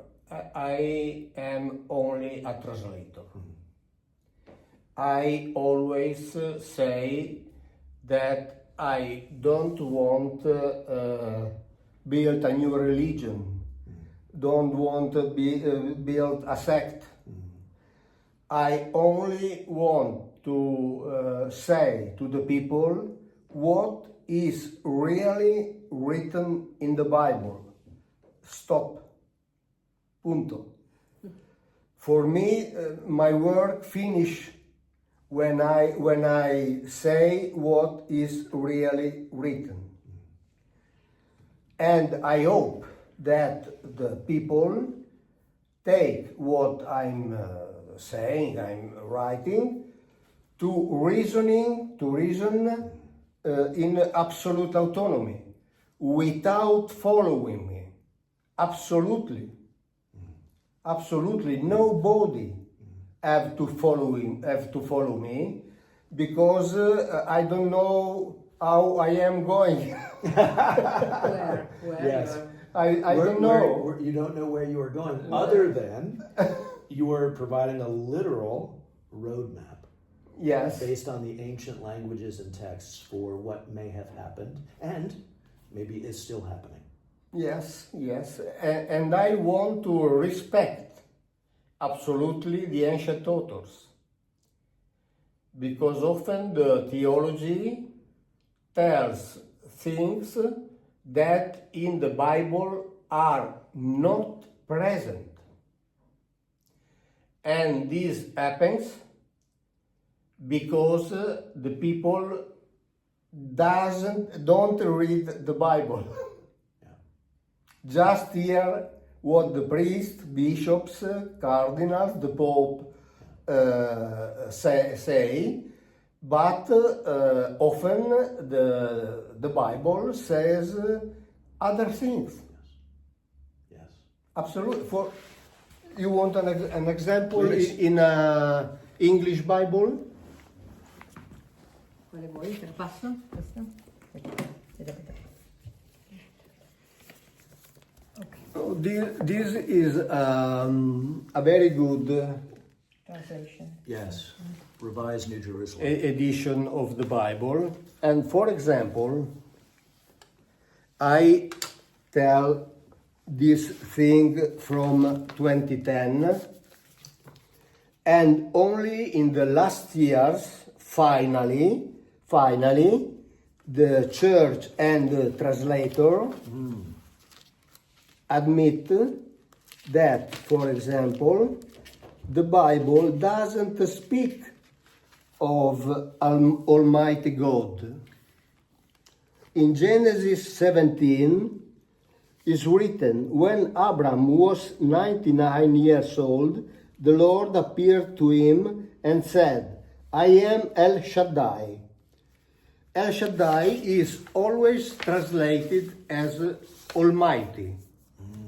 I am only a translator. I always say that I don't want build a new religion. Don't want to build a sect. I only want to say to the people what is really written in the Bible. Stop. Punto. For me, my work finish when I say what is really written. And I hope that the people take what I'm saying, I'm writing, to reason in absolute autonomy, without following me. Absolutely. Absolutely. Nobody have to follow me, because I don't know how I am going. Where Yes. you are. I don't know. You don't know where you are going, other than you are providing a literal roadmap Yes. based on the ancient languages and texts for what may have happened and maybe is still happening. Yes, yes. And I want to respect absolutely the ancient authors, because often the theology tells things that in the Bible are not present. And this happens because the people don't read the Bible. Just hear what the priests, bishops, cardinals, the Pope say, but often the Bible says other things. Yes. Absolutely. For you want an example Please. in a English Bible? Quale vuoi? Te la passo? Questa? Oh, this is a very good Translation. Yes. Revised New Jerusalem. edition of the Bible. And for example, I tell this thing from 2010, and only in the last years, finally, the church and the translator admit that, for example, the Bible doesn't speak of Almighty God. In Genesis 17 is written, when Abraham was 99 years old, the Lord appeared to him and said, I am El Shaddai. El Shaddai is always translated as Almighty,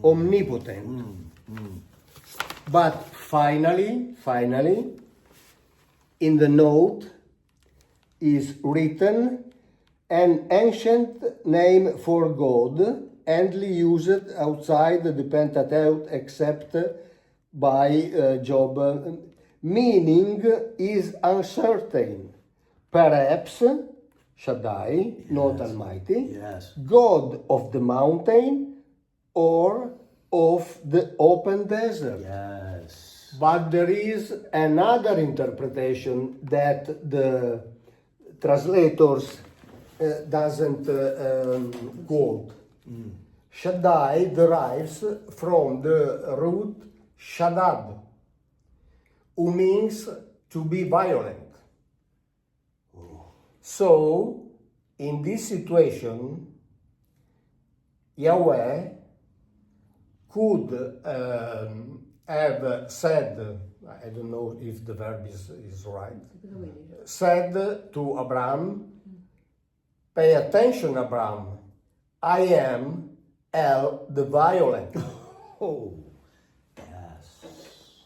omnipotent. But finally, in the note is written an ancient name for God, only used outside the Pentateuch except by Job, meaning is uncertain. Perhaps Shaddai, not Almighty, Yes. God of the mountain or of the open desert. Yes. But there is another interpretation that the translators doesn't quote. Shaddai derives from the root shaddad, who means to be violent. So, in this situation, Yahweh could have said, I don't know if the verb is right, said to Abraham, pay attention, Abraham, I am El the violent. Oh, yes.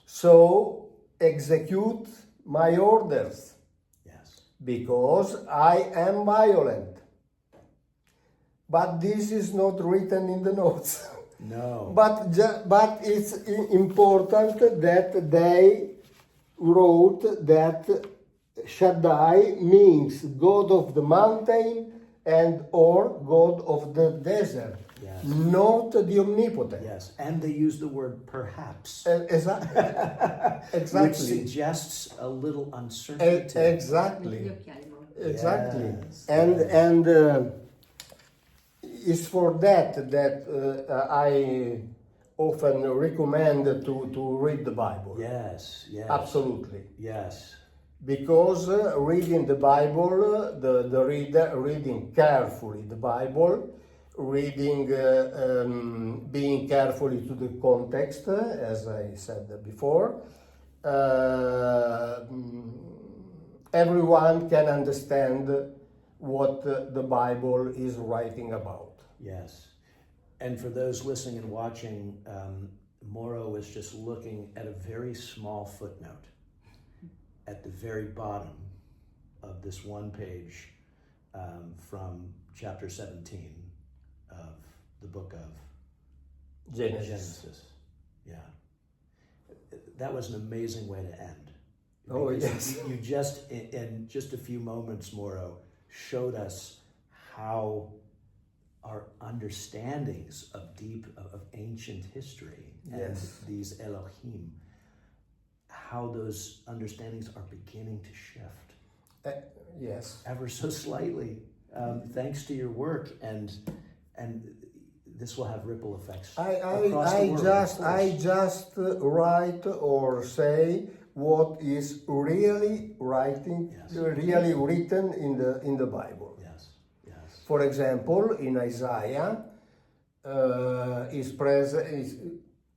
So execute my orders, Yes. because I am violent. But this is not written in the notes. No. But it's important that they wrote that Shaddai means God of the mountain and or God of the desert, Yes. not the omnipotent. Yes. And they use the word perhaps, Exactly. which suggests a little uncertainty. Exactly. Gli occhiali, Mauro. Exactly. Yes. And it's for that I often recommend to read the Bible. Yes, yes. Absolutely. Yes. Because reading the Bible, the reader reading carefully the Bible, reading, being carefully to the context, as I said before, everyone can understand what the Bible is writing about. Yes. And for those listening and watching, Mauro was just looking at a very small footnote at the very bottom of this one page from chapter 17 of the book of Genesis. Yeah. That was an amazing way to end. Oh, Because yes. You just, in just a few moments, Mauro, showed us how our understandings of ancient history and Yes. these Elohim, how those understandings are beginning to shift. Yes. Ever so slightly, thanks to your work, and this will have ripple effects across the world. I just write or say what is really writing, Yes. really written in the Bible. Yes, yes. For example, in Isaiah,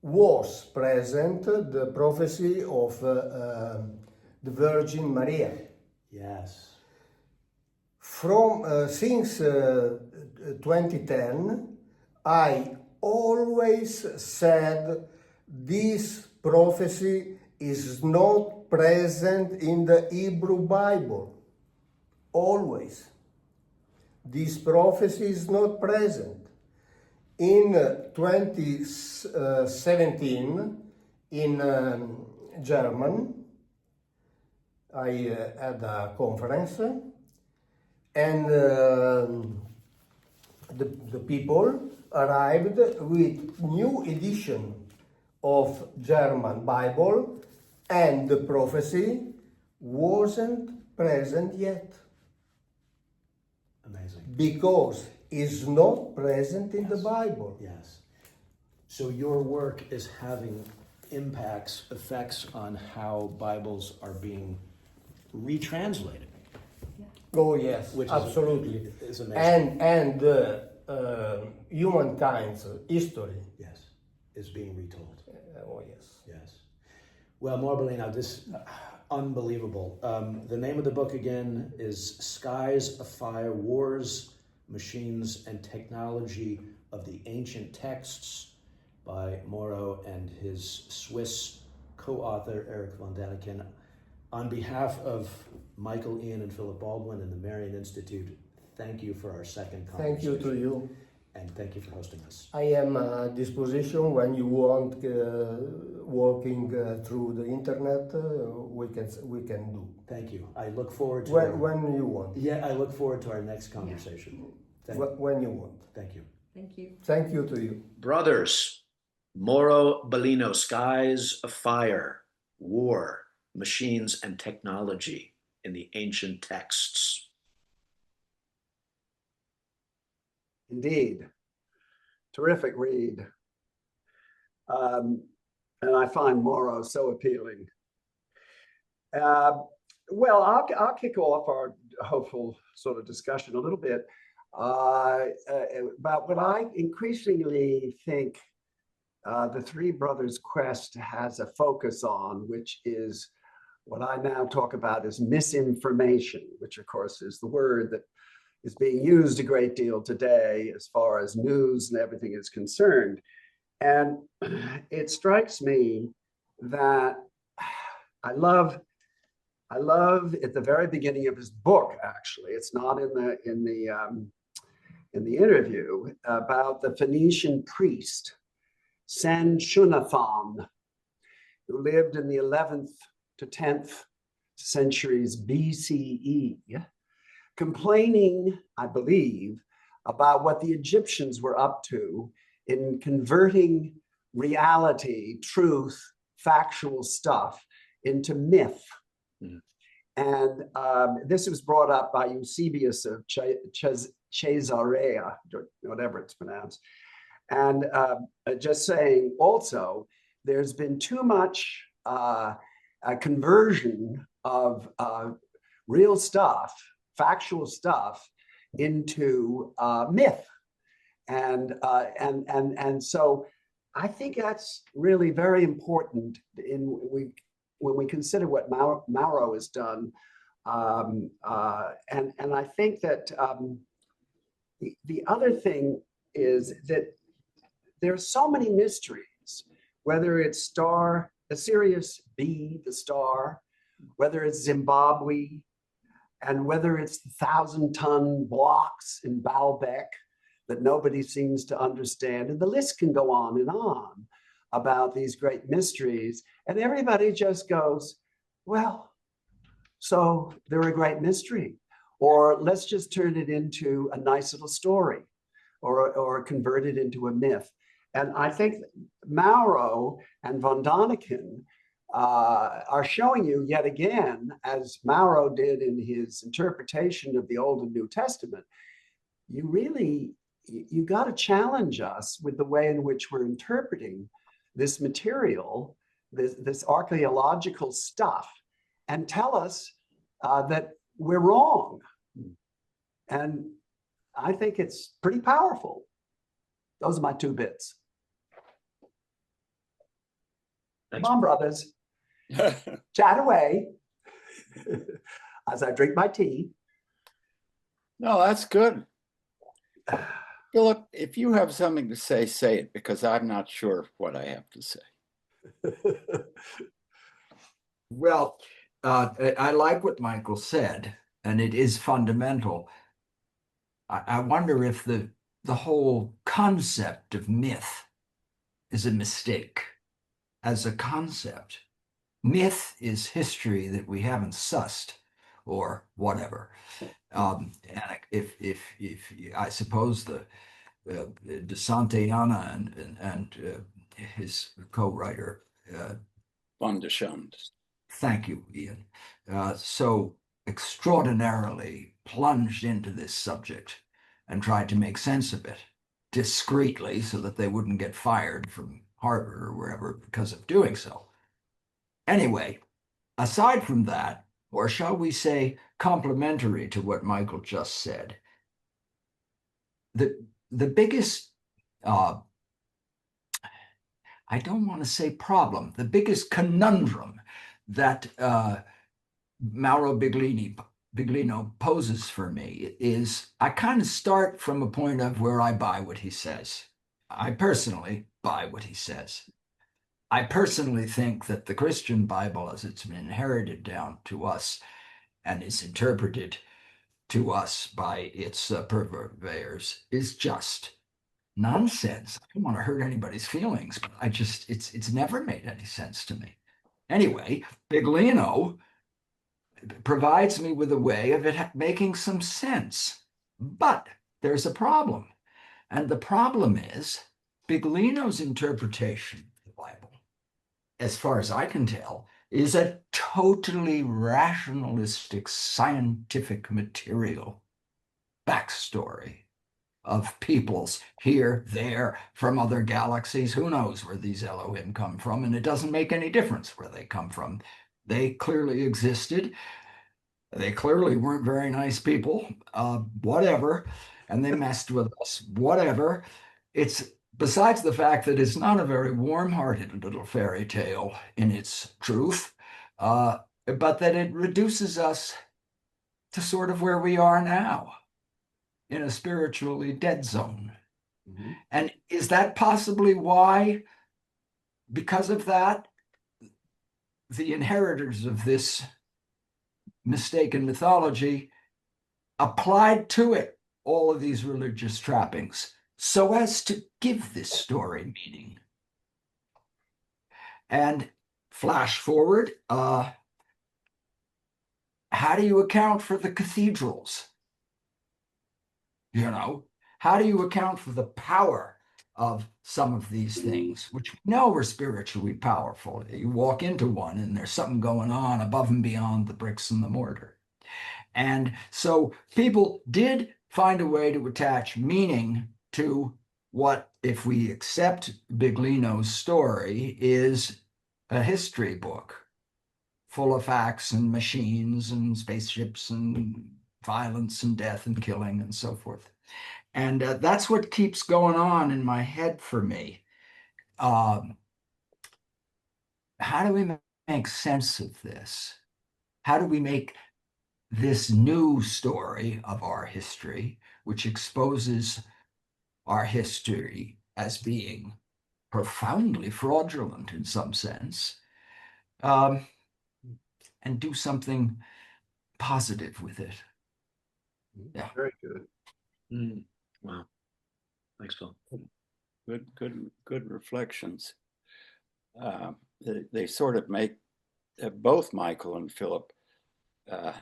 was present the prophecy of the Virgin Maria. Yes. Since 2010, I always said this prophecy is not present in the Hebrew Bible. Always. This prophecy is not present. In 2017, in German, I had a conference, and the people arrived with new edition of German Bible, and the prophecy wasn't present yet. Amazing. Because it's not present in the Bible. Yes. So your work is having effects on how Bibles are being retranslated. Oh yes, Which absolutely. is amazing. And humankind's history. Yes, is being retold. Oh yes. Yes. Well, Mauro Biglino, this unbelievable. The name of the book again is Skies, Afire, Wars, Machines, and Technology of the Ancient Texts by Mauro and his Swiss co-author, Erich von Daniken. On behalf of Michael, Ian, and Philip Baldwin and the Marian Institute, thank you for our second conversation. Thank you to you. And thank you for hosting us. I am at disposition when you want working through the internet. We can do. Thank you. I look forward to When you want. Yeah, I look forward to our next conversation. When you want. Thank you. Thank you. Thank you to you. Brothers, Mauro Biglino, Skies, Afire, War, Machines, and Technology in the Ancient Texts. Indeed. Terrific read. And I find Mauro so appealing. Well, I'll kick off our hopeful sort of discussion a little bit about what I increasingly think the Three Brothers Quest has a focus on, which is what I now talk about as misinformation, which of course is the word that is being used a great deal today as far as news and everything is concerned. And it strikes me that I love at the very beginning of his book, actually, it's not in the interview, about the Phoenician priest, Sanchuniathon, who lived in the 11th to 10th centuries BCE, complaining, I believe, about what the Egyptians were up to in converting reality, truth, factual stuff into myth. Mm. And this was brought up by Eusebius of Caesarea, whatever it's pronounced. And just saying also, there's been too much conversion of real stuff, factual stuff, into myth. And so I think that's really very important when we consider what Mauro has done. And I think that the other thing is that there's so many mysteries, whether it's Sirius B, the star, whether it's Zimbabwe, and whether it's the 1,000-ton blocks in Baalbek that nobody seems to understand. And the list can go on and on about these great mysteries. And everybody just goes, well, so they're a great mystery. Or let's just turn it into a nice little story, or convert it into a myth. And I think Mauro and von Daniken are showing you yet again, as Mauro did in his interpretation of the Old and New Testament, you got to challenge us with the way in which we're interpreting this material, this archaeological stuff, and tell us that we're wrong. And I think it's pretty powerful. Those are my 2 bits. Thanks. Come on, brothers. Chat away as I drink my tea. No, that's good. Philip, if you have something to say, say it, because I'm not sure what I have to say. Well, I like what Michael said, and it is fundamental. I wonder if the whole concept of myth is a mistake as a concept. Myth is history that we haven't sussed, or whatever. And if I suppose the De Santayana and his co-writer Von der Schand. Thank you, Ian, so extraordinarily plunged into this subject and tried to make sense of it discreetly so that they wouldn't get fired from Harvard or wherever because of doing so. Anyway, aside from that, or shall we say complementary to what Michael just said, the biggest, I don't want to say problem, the biggest conundrum that Mauro Biglino poses for me is I kind of start from a point of where I buy what he says. I personally buy what he says. I personally think that the Christian Bible, as it's been inherited down to us and is interpreted to us by its purveyors, is just nonsense. I don't want to hurt anybody's feelings, but it's never made any sense to me. Anyway, Biglino provides me with a way of it making some sense. But there's a problem. And the problem is Biglino's interpretation of the Bible, as far as I can tell, is a totally rationalistic, scientific material backstory of peoples here, there, from other galaxies. Who knows where these Elohim come from? And it doesn't make any difference where they come from. They clearly existed. They clearly weren't very nice people, whatever. And they messed with us, whatever. It's besides the fact that it's not a very warm-hearted little fairy tale in its truth, but that it reduces us to sort of where we are now, in a spiritually dead zone. Mm-hmm. And is that possibly why, because of that, the inheritors of this mistaken mythology applied to it all of these religious trappings so as to give this story meaning? And flash forward, how do you account for the cathedrals? You know, how do you account for the power of some of these things, which we know are spiritually powerful? You walk into one and there's something going on above and beyond the bricks and the mortar. And so people did find a way to attach meaning to what if we accept Biglino's story, is a history book full of facts and machines and spaceships and violence and death and killing and so forth. And that's what keeps going on in my head for me. How do we make sense of this? How do we make this new story of our history, which exposes our history as being profoundly fraudulent in some sense, and do something positive with it? Yeah. Very good. Wow. Thanks, Phil. Good reflections. They sort of make both Michael and Philip,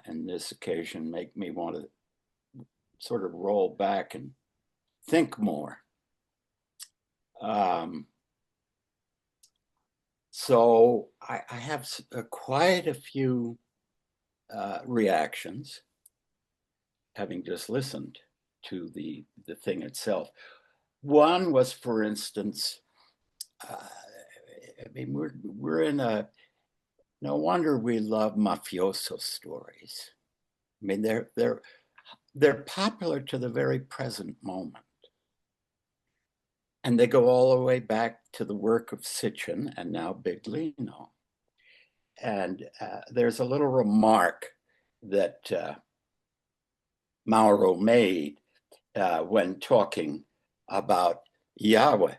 in this occasion, make me want to sort of roll back and think more. So I have quite a few reactions, having just listened to the thing itself. One was, for instance, I mean, we're in a, no wonder we love mafioso stories. I mean, they're popular to the very present moment. And they go all the way back to the work of Sitchin and now Biglino. And there's a little remark that Mauro made when talking about Yahweh,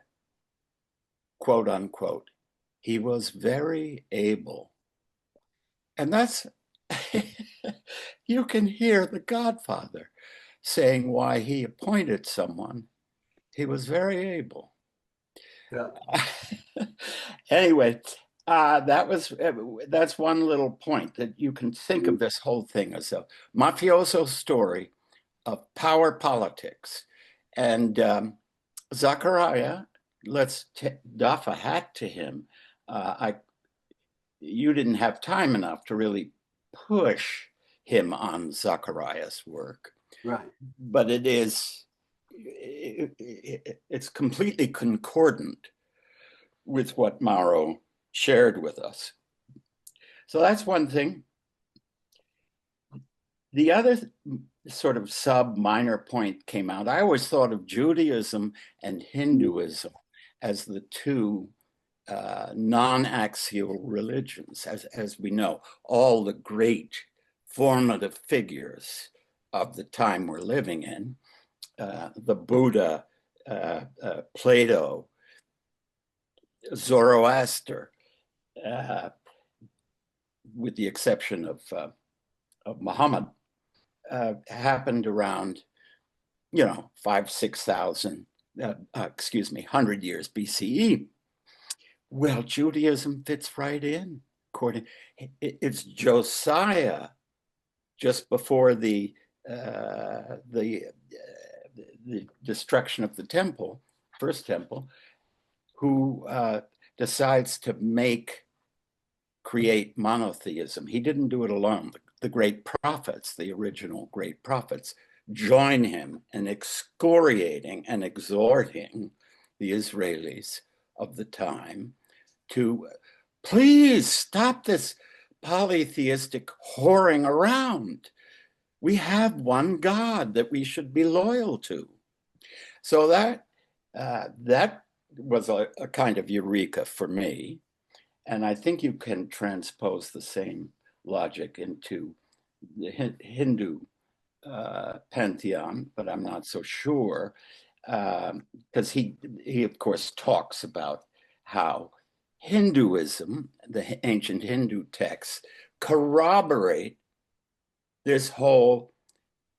quote unquote. He was very able. And that's, you can hear the Godfather saying why he appointed someone. He was very able. Yeah. Anyway, that's one little point, that you can think of this whole thing as a mafioso story of power politics. And Zachariah, let's doff a hat to him. You didn't have time enough to really push him on Zachariah's work. Right. But it's completely concordant with what Mauro shared with us. So that's one thing. The other sort of minor point came out. I always thought of Judaism and Hinduism as the two non-axial religions, as we know. All the great formative figures of the time we're living in, the Buddha, Plato, Zoroaster, with the exception of Muhammad, happened around, 5,000, 6,000, 100 years BCE. Well, Judaism fits right in. It's Josiah, just before the destruction of the temple, first temple, who decides to create monotheism. He didn't do it alone. The great prophets, the original great prophets, join him in excoriating and exhorting the Israelis of the time to please stop this polytheistic whoring around. We have one God that we should be loyal to. So that was a kind of eureka for me. And I think you can transpose the same logic into the Hindu pantheon, but I'm not so sure, because he of course talks about how Hinduism, the ancient Hindu texts, corroborate this whole,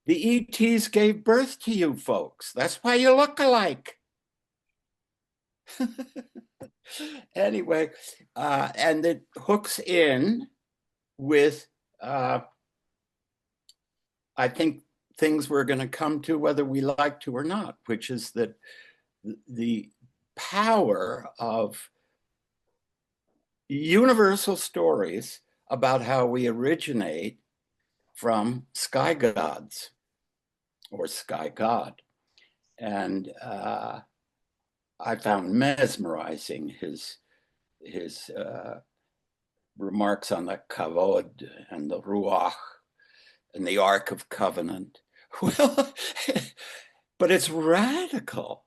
the ETs gave birth to you folks. That's why you look alike. Anyway, and it hooks in with, I think, things we're going to come to whether we like to or not, which is that the power of universal stories about how we originate from sky gods or sky god. And I found mesmerizing his remarks on the kavod and the ruach and the Ark of Covenant. Well, but it's radical.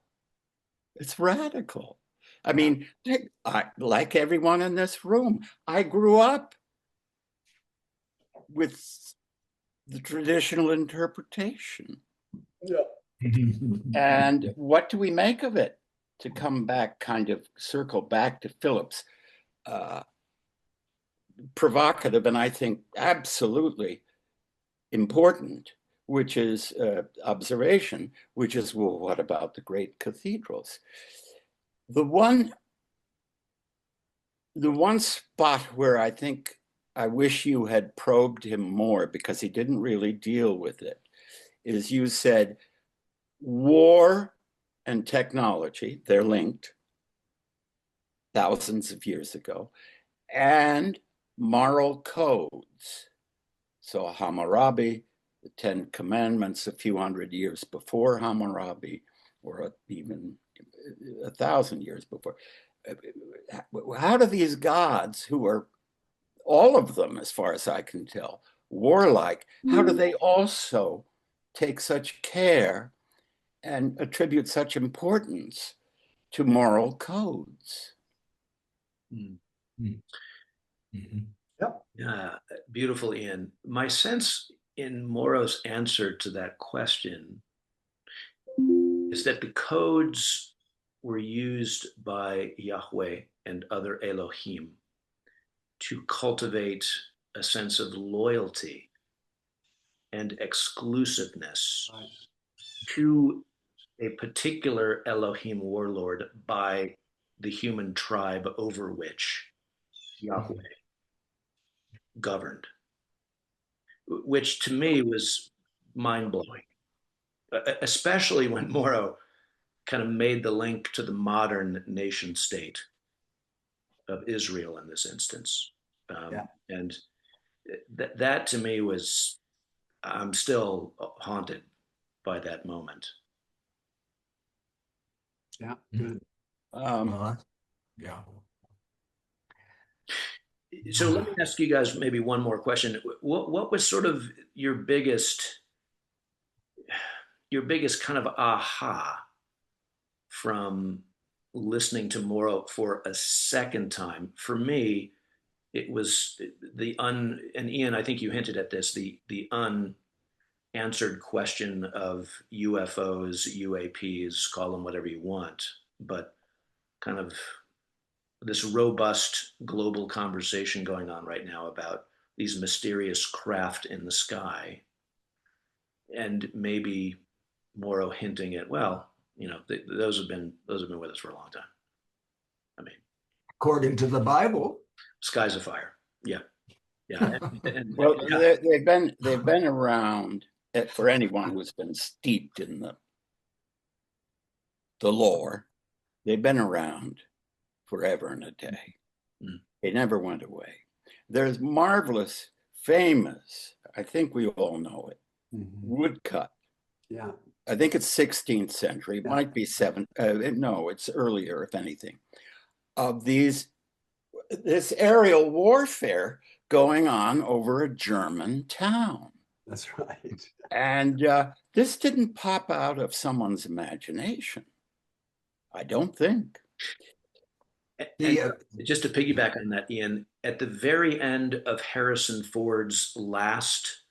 It's radical. I mean, like everyone in this room, I grew up with the traditional interpretation. And what do we make of it? To come back, kind of circle back to Philip's provocative and I think absolutely important, which is observation, which is, well, what about the great cathedrals? The one spot where I think I wish you had probed him more, because he didn't really deal with it, is you said war and technology, they're linked thousands of years ago, and moral codes. So Hammurabi, the 10 Commandments a few hundred years before Hammurabi, or even 1,000 years before. How do these gods, who are all of them, as far as I can tell, warlike, how do they also take such care and attribute such importance to moral codes? Yeah, beautiful, Ian. My sense in Mauro's answer to that question is that the codes were used by Yahweh and other Elohim to cultivate a sense of loyalty and exclusiveness to a particular Elohim warlord by the human tribe over which Yahweh governed, which to me was mind-blowing, especially when Mauro kind of made the link to the modern nation state of Israel in this instance. And that to me was, I'm still haunted by that moment. Yeah, good. Yeah. So let me ask you guys maybe one more question. What was sort of your biggest kind of aha from listening to Mauro for a second time? For me, it was and Ian, I think you hinted at this, the unanswered question of UFOs, UAPs, call them whatever you want, but kind of this robust global conversation going on right now about these mysterious craft in the sky, and maybe Mauro hinting at, well, you know, those have been with us for a long time. I mean, According to the Bible, skies afire. Yeah, yeah. Well, they've been around for anyone who's been steeped in the lore. They've been around forever and a day. They never went away. There's marvelous, famous, I think we all know it, woodcut. Yeah. I think it's 16th century, it might be no, it's earlier, if anything, of this aerial warfare going on over a German town. That's right. And this didn't pop out of someone's imagination, I don't think. And just to piggyback on that, Ian, at the very end of Harrison Ford's last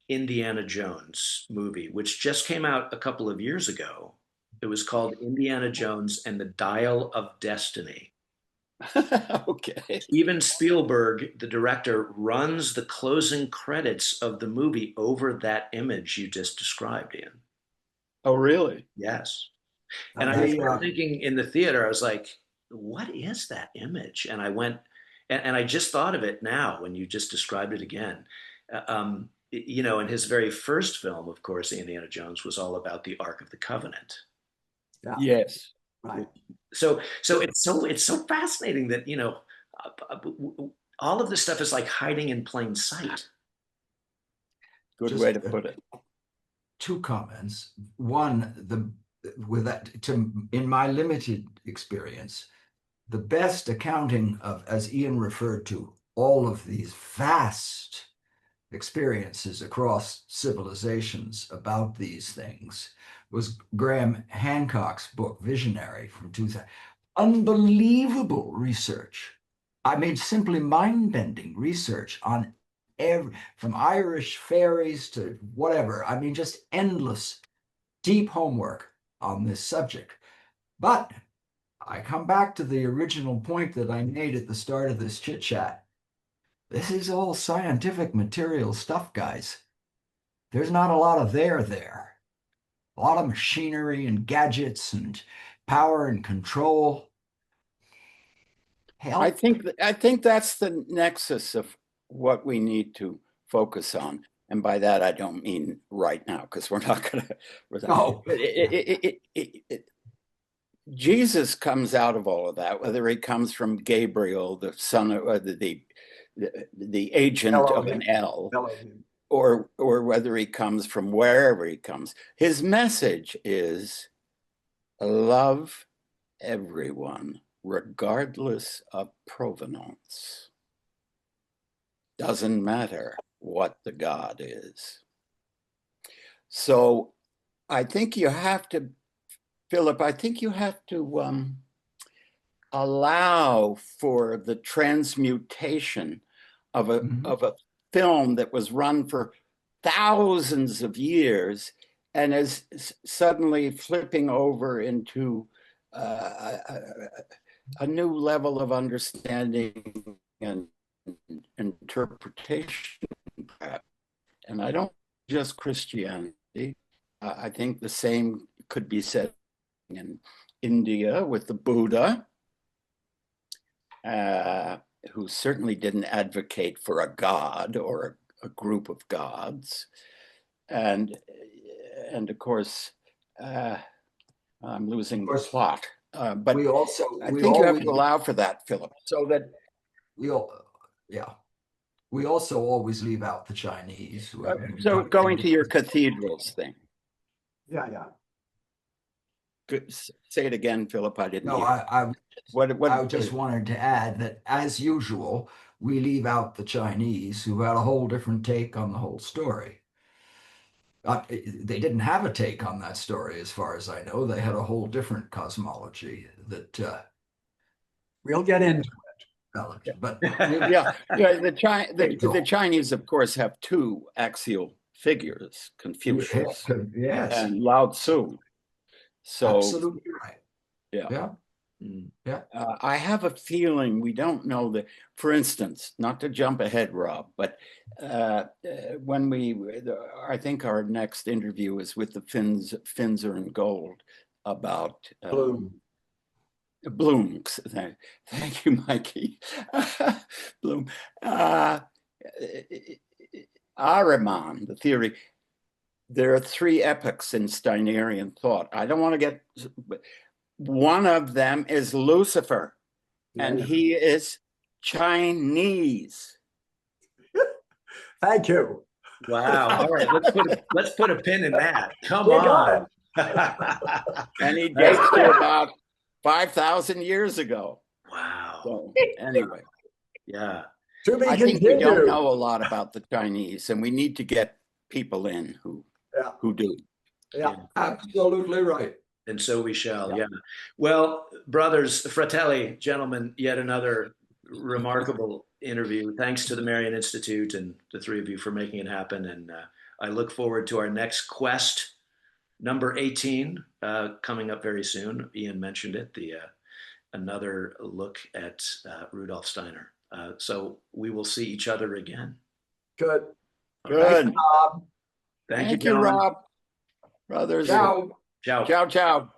Indiana Jones movie, which just came out a couple of years ago, it was called Indiana Jones and the Dial of Destiny. Okay. Steven Spielberg, the director, runs the closing credits of the movie over that image you just described, Ian. Oh, really? Yes. And I was thinking in the theater, I was like, what is that image? And I went, and I just thought of it now when you just described it again. You know, in his very first film, of course, Indiana Jones was all about the Ark of the Covenant. Yeah. Yes. Right. So it's so fascinating that, you know, all of this stuff is like hiding in plain sight. Good way to put it. Two comments. One, with that, in my limited experience, the best accounting of, as Ian referred to, all of these vast experiences across civilizations about these things was Graham Hancock's book, Visionary, from 2000. Unbelievable research. I mean, simply mind-bending research on from Irish fairies to whatever. I mean, just endless, deep homework on this subject. But I come back to the original point that I made at the start of this chit chat. This is all scientific material stuff, guys. There's not a lot of there. A lot of machinery and gadgets and power and control. Hell, I think that's the nexus of what we need to focus on. And by that, I don't mean right now, because we're not going to. no. Jesus comes out of all of that, whether he comes from Gabriel, the son of the agent of an El, or whether he comes from wherever he comes. His message is love everyone, regardless of provenance. Doesn't matter what the God is. So I think you have to, Philip, I think you have to allow for the transmutation of a film that was run for thousands of years and is suddenly flipping over into a new level of understanding and interpretation. And I don't just Christianity. I think the same could be said in India with the Buddha, who certainly didn't advocate for a god or a group of gods. And of course, I'm losing the plot. But we also, I think you have to allow for that, Philip, so that we also always leave out the Chinese. So going to your cathedrals thing. Yeah. Say it again, Philip. I didn't No, hear. I just wanted to add that, as usual, we leave out the Chinese, who had a whole different take on the whole story. They didn't have a take on that story, as far as I know. They had a whole different cosmology that We'll get into but the Chinese, of course, have two axial figures, Confucius yes, and Lao Tzu. So absolutely right. Yeah. I have a feeling we don't know that. For instance, not to jump ahead, Rob, but when I think our next interview is with the Finzer and Gold about Bloom. Thank you, Mikey. Bloom. Ahriman, the theory. There are three epochs in Steinerian thought. I don't want to get. One of them is Lucifer, and he is Chinese. Thank you. Wow. All right, let's put a pin in that. Come on. And he dates to about 5,000 years ago. Wow. So anyway, yeah. I think we don't know a lot about the Chinese, and we need to get people in who do. Yeah, absolutely right. And so we shall. Yeah. Well, brothers, fratelli, gentlemen, yet another remarkable interview. Thanks to the Marian Institute and the three of you for making it happen. And I look forward to our next quest, number 18, coming up very soon. Ian mentioned it, another look at Rudolf Steiner. So we will see each other again. Good. Good. Thanks, Rob. Thank you, Rob. Brothers. Ciao. Ciao.